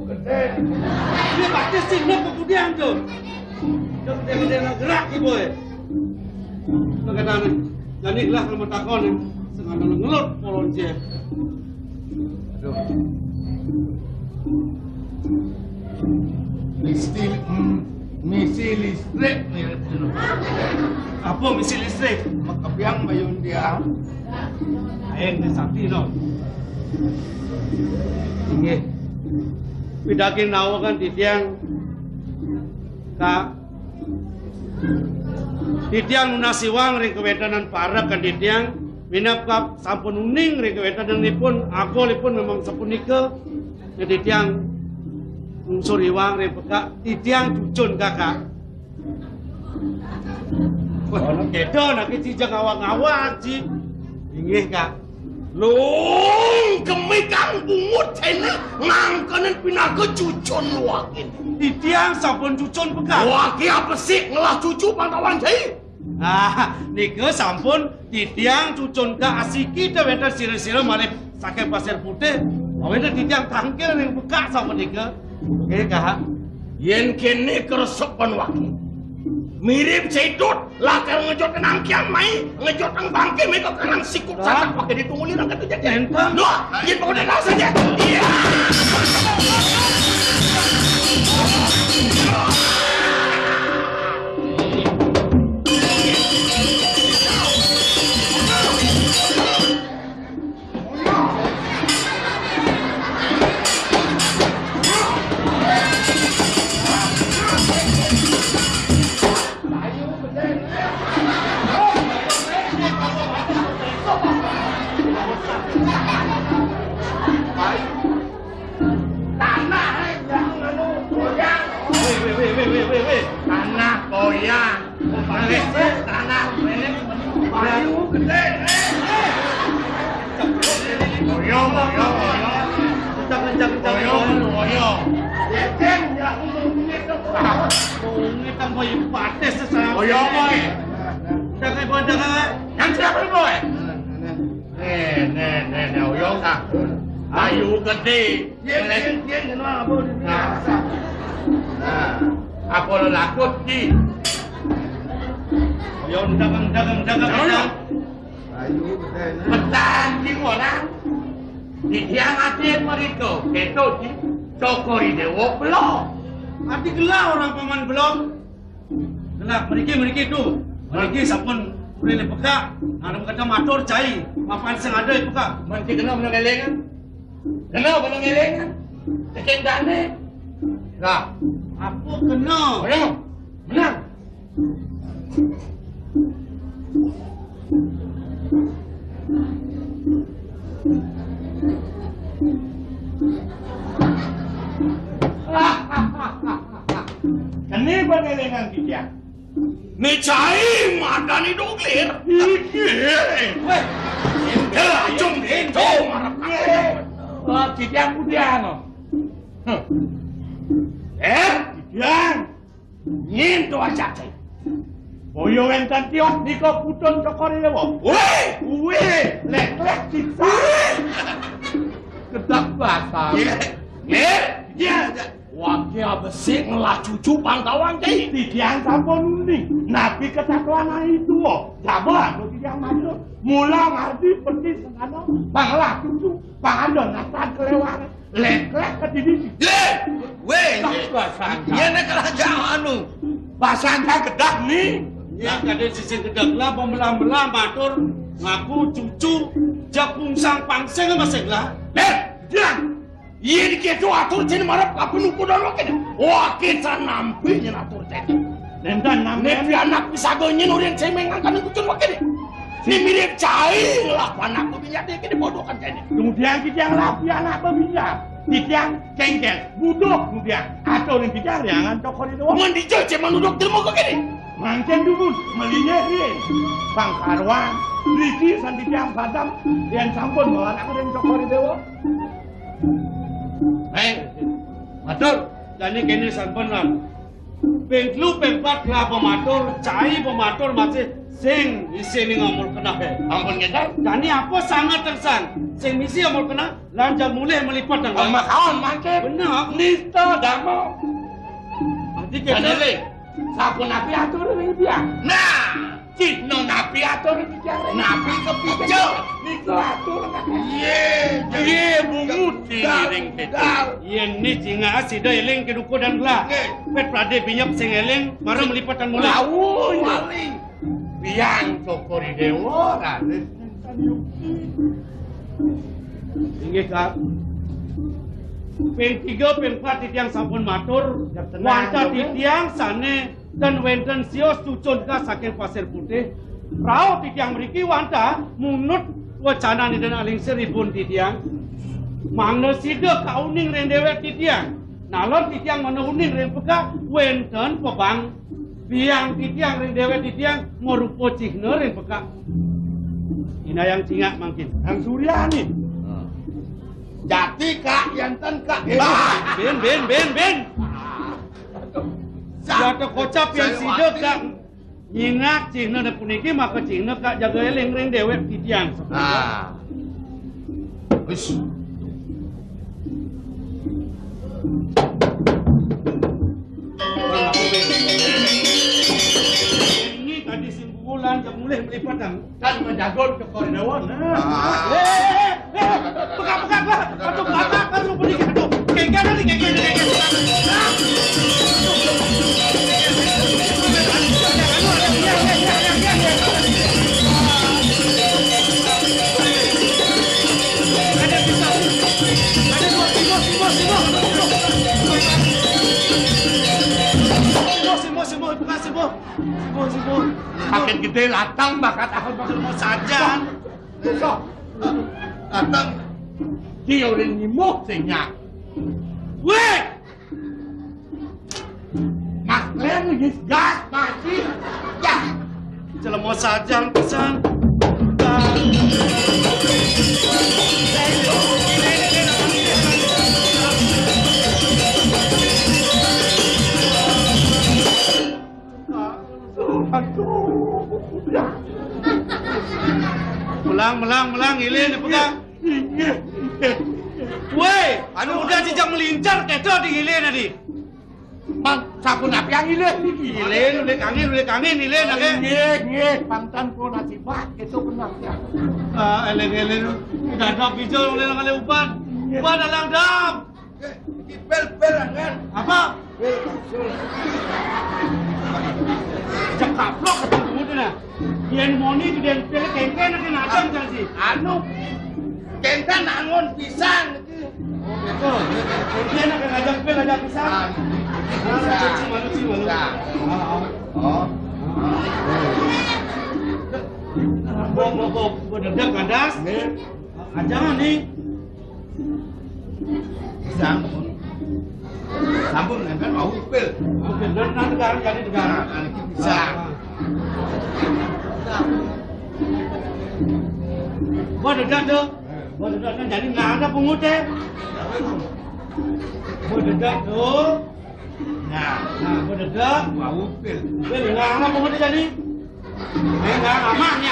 gede. Dia pasti sini kemudian tuh. Gede-gede gerak ki boy. Kekatan jadi gelah kalau takon sengaja ngelut polon dia. Aduh. Misi listrik nih. Apa misi listrik? Makabiang bayun dia. Aing sakti no. Inge. Pidakin nawakan titiang ka titiang nunasiwang ring kewetanan para kan titiang minapkap sampun uning ring kewetanan nipun aku lipun memang sapunika titiang suriwang ring peka titiang cucun kakak. Wah, kedo nak cijang awak-awak ji. Inggih kak. Long kemikang bungut cene ngangkenen pinaga cucun wakin. Titiang sampun cucun peka. Waki apa sih ngelah cucu pantauan jai? Ah, nika sampun titiang cucun ka asiki teh wetan sira-sira malih saking pasir putih. Awene titiang tangkil ning peka sampun nika. Nggih kak. Yen kene keresepan waki. Mirip cedut lah kalau ngejot kenang kiam mai ngejot ang bangke mereka kenang sikut sangat pakai ditunguli nak kejadian loh yen mau dengar saja iya tanah goyang balik tanah balik bayu gede goyong kencang goyong jeng ya ngomongin tambah pates sesama goyong boy jangan boy yang siapa boy nih goyong tak ayu gede jeng apa apa lo lakut ki? Yon dagang. Ayo petan di orang. Di tiang hati mereka, keto ki cokori dewo belum. Arti gelah orang paman belum. Gelah mereka tu. Mereka sampun boleh peka. Ada kata matur cai. Mapan sengaja peka. Mereka kena mengelengan. Tekeng dane. Lah. Apa kena? Menang. Kenapa ngelengan kita? Mecai madani doglir. Weh, acung itu marah. Kita kemudian. Yang nyin to aja cai. Boyo entan tiok niko putun cokori lewo. Weh, lek siksa. Kedak basah. Ya. Wakil besi ngelah cucu pantauan cai. Tidiang sampun uning. Nabi ketakuan itu. Jabat lo tidiang maju. Mula ngarti pergi sekano. Banglah cucu. Pangandon nasan kelewat. Lek ke didi. Weh, iya nak kerajaan anu. Pasangka kedak ni. Ya kade sisi kedak lah pembelah-belah matur ngaku cucu japung sang pangseng masih lah. Jangan. Iya diketu atur cini marap apa nuku dulu kene. Wah kita nampi nyen atur cini. Nendan nampi anak bisa gonyen orang cemeng angkat nuku cuma kene. Si mirip cai lah anak bebinya dia kene bodoh kan cini. Kemudian kita yang lapi anak bebinya. Titiang cengkel, budok kemudian atau yang titiang jangan cokor itu. Mandi cuci menuduk ilmu kok gini. Mangken dulu melihat Bang Karwan, Riki san titiang padam yang sampun bawa aku yang cokor itu. Matur, jadi kini sampun lah. Pengklu pengpat lah pematur, cai pematur masih Sing isi ning amul kena Ampun ngedar. Jani apa sangat tersan sing misi amul kena lanjang mulai melipat nang Ama kawan mangke. benar Nista damo. jadi kita Kadele. Sapu napi atur ning dia. Nah, Cino napi atur ning dia. Napi kepijo. Niku atur. Ye bunguti ning kita. yen ni jinga asida eling keduko dan gla pet prade binyap sing eling maro melipatan mulai Lawuh maling. Biang cokori dewa raden inggih kak ping 3 ping 4 titiang sampun matur wanta titiang sane dan wenten sios cucun ka saking pasir putih rao titiang mriki wanta munut wacana ni dan aling seribun titiang mangna sida kauning ren dewek titiang nalon titiang mana uning ren peka wenten pebang biang titiang ren dewek titiang ngorupo cihna ren peka ina yang cingak mangkin Ang Suryani. Jati kak yanten kak. Ben. Jaka kocap yang sidek kak nyingak cihna na puniki maka cihna kak jaga eling ring dewek titiang. Ah. Wis. Ini tadi simpulan jam mulai melipatan. Kan menjagon ke koridor. Pegang lah. Aduh belakang aduh puniki aduh. Kengken ni kengken. Makin gede latang bakat aku Mau saja. Sok. Latang. Dia udah nyimuk sehingga. Weh! Mas Len lagi gas masih. Ya. Jalan mau saja pesan. Melang, ilin pegang. Weh, udah jejak melincar keto di ilin tadi. Bang, sapu napi yang ilin. Ilin, udah kangen, ilin ake. Nggih, pantan pun nasibah itu benar ya. Eleng, udah ada bijol oleh kali upan. Upan dalang dam. Bel kan. Apa? Cakaplok ketemu tu nak. Yang moni tu dia pilih kengken nak kena ajang janji. Anu, kentan angon pisang itu. Betul. Kengken nak kena ajang pilih ajang pisang. Malu. Oh. Bok, berdedak kandas. Ajangan ni. Pisang. Sambung kan mau upil. Okey, dan negara jadi negara. Pisang. Berdedak tu. Berdedak kan jadi nggak ada pungut eh. Berdedak tu. Nah, berdedak. Mau upil. Nggak ada pungut jadi. Nggak aman.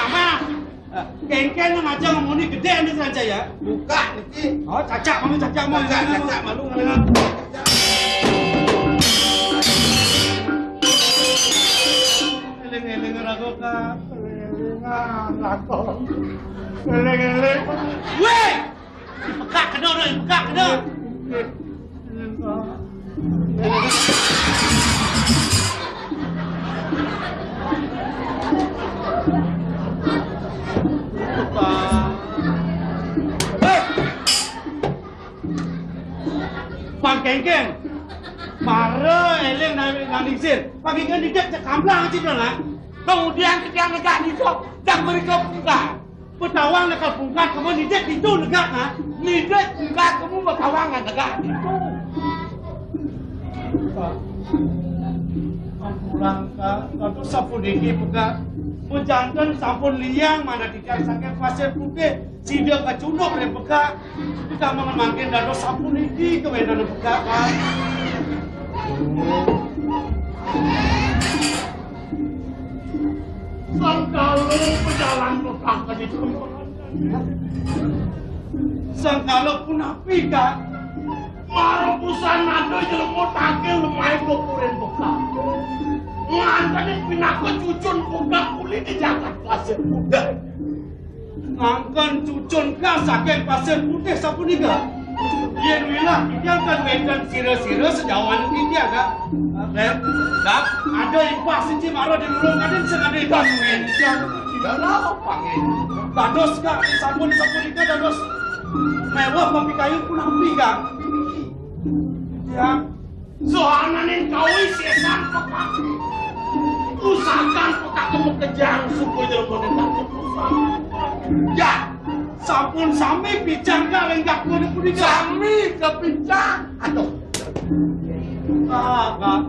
Kengken macam moni gede ni saja ya. Buka niki. Oh, cacak mau. Cacak malu. Eleng rago ka. Eleng. Weh! Pekak kena. Bang Kengken, para eleng nalisir, pagi kan dijak cekamblang aja lah. Kemudian ketika negak nidok, dan mereka buka. Petawang nak pungkat, kamu dijak itu negak ha? Nidok juga kamu berkawangan negak itu. Pulang ka, tentu sampun diki peka. Menjantan sampun liang mana dijak sakit pasir putih. Sida kacunok re peka. Kita mangkin dado sampun diki kewedan peka kan. Sangka berjalan petaka di tempat. Sangkalo punapi kan, marupusan ada jelemu takil lumai kukurin buka. Ngantani pinako cucun buka kulit di jagat pasir putih. Ngangkan cucun ka saking pasir putih sapunika. Yen wilah dia kan wedan sira-sira sejawan dia kan. Dak ada impas siji maro di lurung kaden sing ada impas wedan. Dalah pangen. Dados ka sapunika dados mewah papi kayu punapi kan. Ya. Sohananin kawi sesan pekak. Usahakan pekak kamu kejang suku jelmonen takut usah. Ya. Sampun sami bincang ka lenggak kuwi punika. Sami kepincang. Aduh. Kak.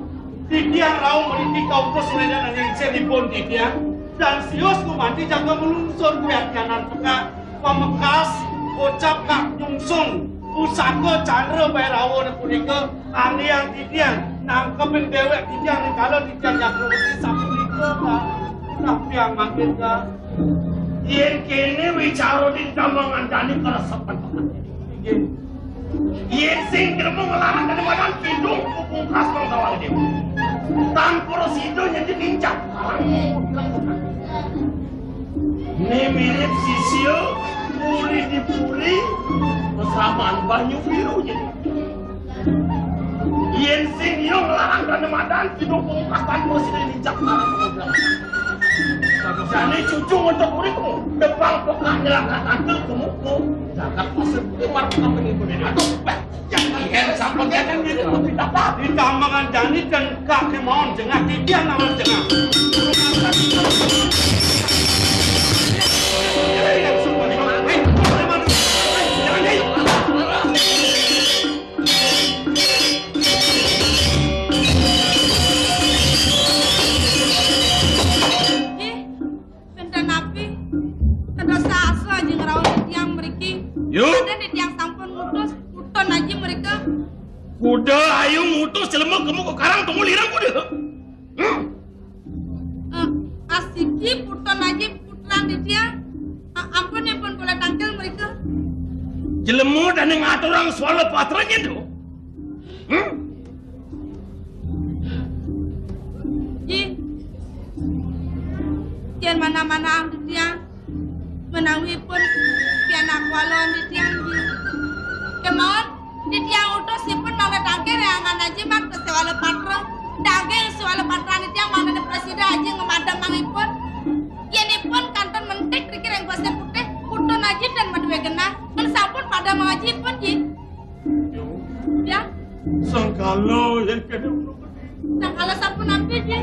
Tidiang raung mriki kautus wedan yang senipun tidiang dan sios kumanti jaga melungsur kuat kanan peka pamekas ucap kak nyungsung pusaka candra bae rawon punika aliang tidiang nangkepin dewek tidiang kalau tidiang nyakroti sapunika Kak. Tapi yang makin Kak. Yen kene wicara di tambangan dani keresepan Pak. Yen sing gremo ngelawan dari badan kidung kupung khas kang sawang dewa. Tampur sido nyedi pincang. Ini mirip sisio puli di puli besamaan banyu biru jadi. Yen sing yo ngelawan dari badan kidung kupung khas tampur sido pincang. Jane cucu untuk uripmu depan pokok nyelaka tante kemuku jagat pasir putih marah kaping ibu ini aduh jangan hen sampun jangan ini tapi dapat di tambangan jani dan kak kemauan jengah tidian lawan jengah kuda ayo ngutus jelema kamu ke karang tunggu lirang kuda. Asiki puton aja putran di dia. Ampun ya pun boleh tangkel mereka. Jelema dan ngatur orang soal patranya tuh. Ji. Kian mana-mana di dia. Menawi pun pianak walon di dia. Kemauan di tiang utus sipun malah daging yang aja mak kesewala patra daging sewala patra di tiang mana presiden aja ngemadam mangipun ya nipun kanton mentik dikira yang pasir putih putun aja dan madwe genah mensapun pada mengaji pun ji ya sangkalo yang kena sangkalo sapun nampi ji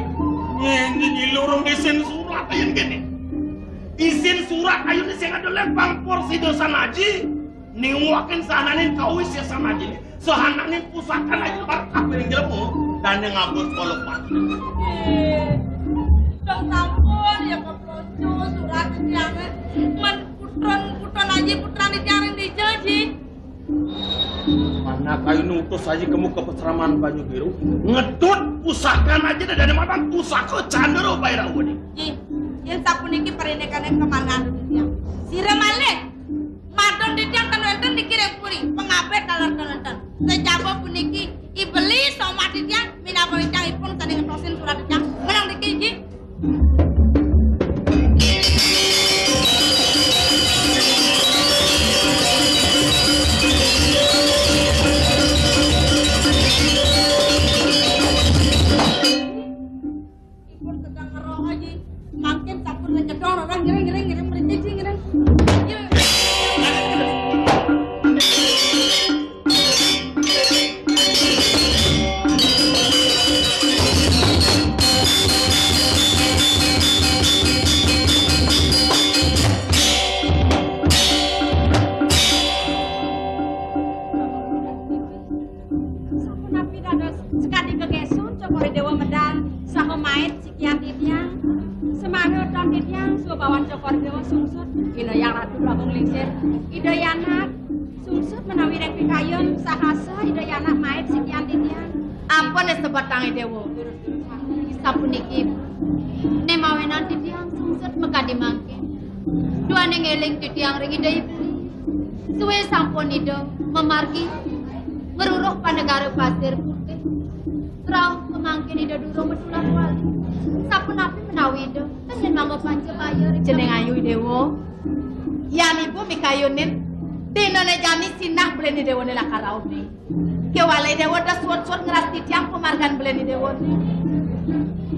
ini lurung isin surat ayun gini isin surat ayun sing ada lempang porsi dosa naji niwakin sahananin kawis ya sama aja nih sahananin pusakan aja barkah piring jelemu dan yang ngabut walaupun dong sampun ya keplonco surat tiangnya men putron aja putran di tiang yang dijaji mana kayu nutus aja kamu ke peseraman banyu biru ngedut pusakan aja dari mana pusaka candero bayar awani yang sapun ini perindekannya kemana tiang sira malek madon di tiang enten dikirim puri pengabet talar-talar sejaba puniki ibeli sama di tiang minapun tiang ipun tadi ngetosin surat tiang menang dikiji ipun sedang ngeroh aja makin sapun ngedong orang ngiring berjiji ngiring Idayanak sungsut menawi rek pikayon sahasa idayanak maet sekian titian ampun es sebatang dewo sapuniki nemawenan titian Sut mekadi mangke. Duane ngeling titiang ring ida ibli. Suwe sampun ida memargi ngeruruh panegara pasir putih. Rauh kemangkin ida durung metular wali. Sapunapi menawi ida tengen mangga panca bayar jeneng ayu dewo. Yan ibu mikayunin dinone jani sinah beleni dewone lakarauni. Kewalai dewo dah suat-suat ngeras titiang pemargan beleni dewone.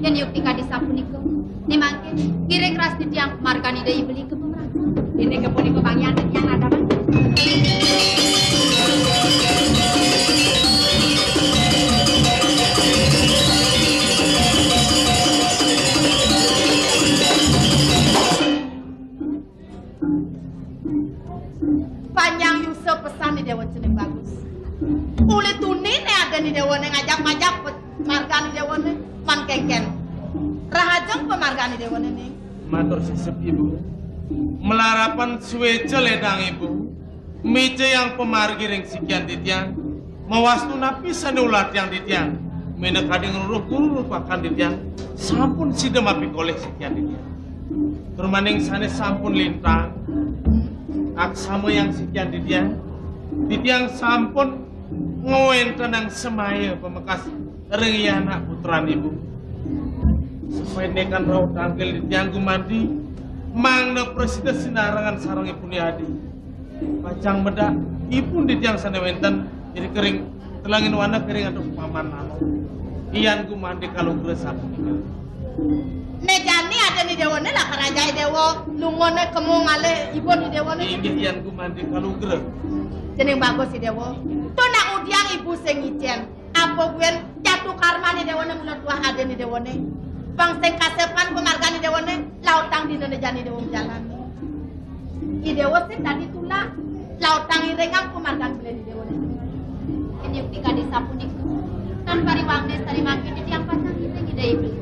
Yen yukti kadi sapunika. Ni mangke kireng ras titiang pemargan ida ibeli ke pemerintah. Ini kepunika bangyan yang ada man. Panjang Yusuf pesan di dewa jeneng bagus. Kulit tunin ada di dewa ngajak-ngajak pemargan di dewa man kengken. Rahajeng pemargan di dewa nih. Matur sisep ibu. Melarapan suwe ledang ibu. Meja yang pemargi ring sikian titiang. Mawastu napi sanulat yang titiang. Mena kading ruruh pakan titiang. Sampun sidem api koleh sikian titiang. Termaning sana sampun lintang. Aksama yang sekian titiang sampun ngowen tenang semaya pemekas rengiana putran ibu. Supaya nekan raut tangkel titiang gumandi mangna presiden sinarangan sarang ibu niadi. Pacang bedak ipun titiang sana wenten jadi kering telangin wana kering atau paman nano. Ian gumandi kalau geresak. Nejani ada di dewa lah kerajaan dewa lungone kemu ngale ibu di dewa Inggih yang gumandi kalau gerek. Jeneng bagus si dewa. Tuh nak udiang ibu sengicen. Apa gue jatuh karma di dewa mulai tua ada di dewa Bang seng kasepan pemargan di dewa lautang di nejani dewa jalan. Di dewa sih tadi tulah lautang irengang pemargan beli di dewa Ini yukti kadi sapunika. Tan pari wangne sari makin titiang pasang kita ida ibeli.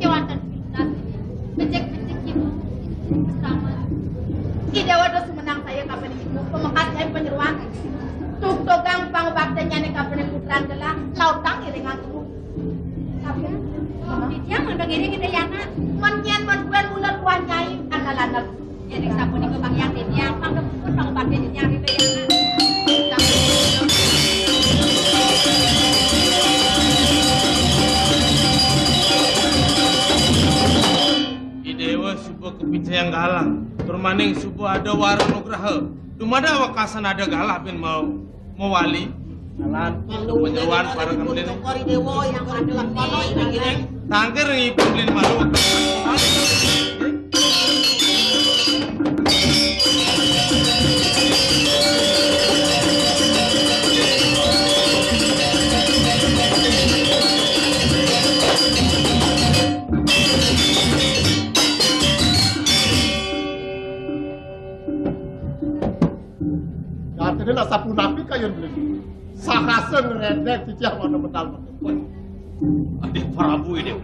Kewantan becek-becek ibu sama ide wadah semenang saya kapan ibu pemekas saya penyeruan tuk togang pang baktenya nih kapan putran gelang lautang iring aku tapi titiang mandang iring ida yana menyan menduan ular tuan nyai anak-anak jadi sapunika bang yang titiang pang pun pang baktenya titiang ida yana Dewa subuh kepicayang galang, bermaning subuh ada wara nugraha. Dumada wakasan ada galah bin mau wali. Jalan penyeruan para kemudian. Kori dewa yang adalah kono ini. Tangker ngipun bin malu. Jadi nak sapu napi kayun beli. Sahasa ngeredek titiang mana medal betul. Adik Prabu ini.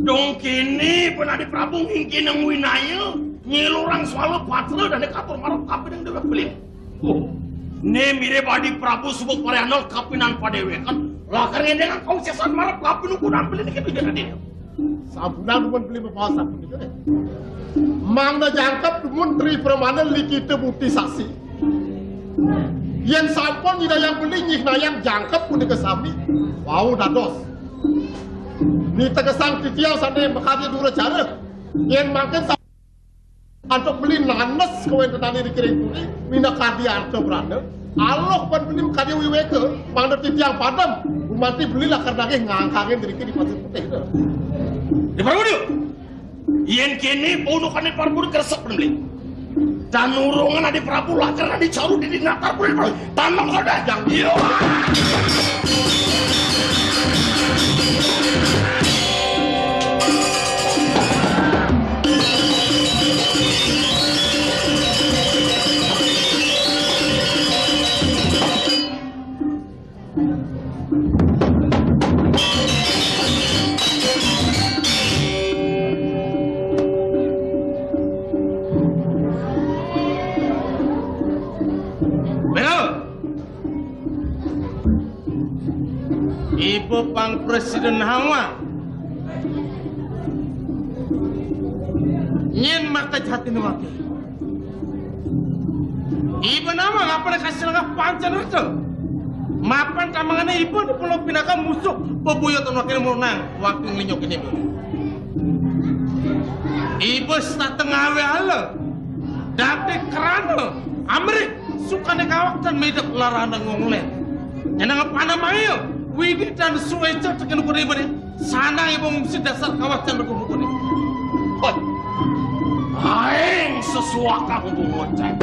Dong kini pun adik Prabu ngingkin yang winaya nyilurang swalo patra dan dekatur marap kapin yang dewa beli. Oh, ne mirip adik Prabu subuk parianol kapinan padewe kan. Lakarnya dengan kau sesan marap kapin ukuran beli ini kita jadi. Sampunan pun beli membawa sapu itu deh. Mangna jangkap menteri permanen likita bukti saksi. Yang sampun tidak yang beli nyih yang jangkep pun dikesami. Wow dados. Ni tegesang titiau sana makanya dua cara. Yang makin untuk beli nanes kawan tenani dikirim tuli. Mina kadi arto beranda. Allah pun beli kadi wiweke. Mangda titiang padam. Umati belilah karena ngangkangin diri di pasir putih itu. Di Prabu dia. Yen kini punukan di Prabu keresep beli. Dan nurungan adik Prabu lah karena dicaru di natar pun tanam kada yang iyo. Ibu pang presiden Hawa. Nyen maka jati nuwake. Ibu nama ngapa kasih langkah pancan itu? Mapan tamangane ibu di pulau pinaka musuh bebuyutan wakil murnang waktu ngelinyok ini bu. Ibu setengah ala dapet kerana Amerik suka nekawak dan medap larana ngonglet. Nyenang apa namanya? Widi dan suweca tekan ukur ibu ni. Sana ibu mesti dasar kawasan berkumpul ni. Hoi, aing sesuaka untuk ngocek.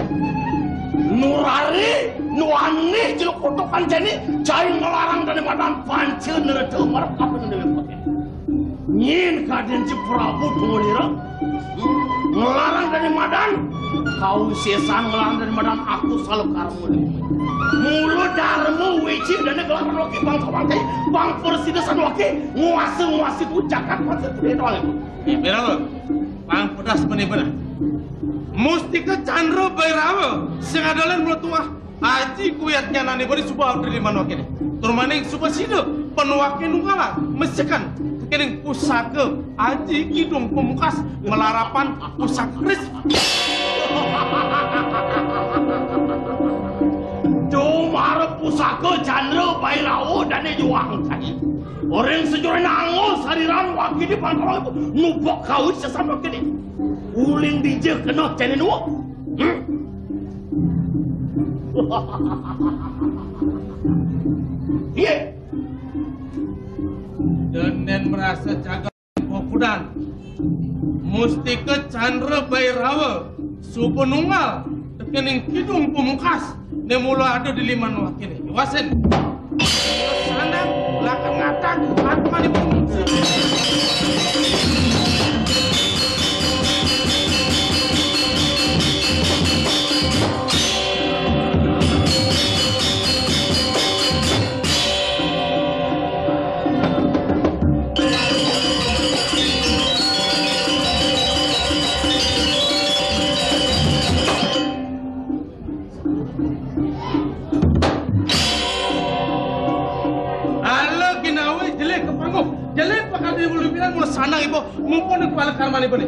Nurari, nuani jeluk untuk panceni, cai ngelarang dari madan pancen neretu mereka penendang pakai. Nyin kaden si Prabu Tungulira, ngelarang dari madan, kau sesan ngelarang dari madan aku selalu karmu. Mulut darmu weci dan ngelarang lagi bang kawankai, bang persidasan waki, nguasi tu jakat pancen tu doang itu. Berapa? Bang pedas benar. Mustika Chandra Bairawa sengadolan meletuah aji kuyatnya nani beri subah dari mana kini turmaning subah sida penuakin nungala mesekan kini pusaka aji kidung pemukas melarapan pusaka kris cuma pusaka Chandra Bairawa dan juang tadi orang sejauh nangol sariran wakil di pangkalan itu nubok kau sesama kini uling DJ kena channel nu. Iya. Dan merasa jaga popudan. Mustika Chandra Bairawa supenunggal tekening kidung pemungkas nemula ada di liman wakil ini. Wasen. Sana belakang ngatak apa di pengungsi. Jelek pakal dia boleh bilang mula sanang ibu mumpun kepala karman ibu ni.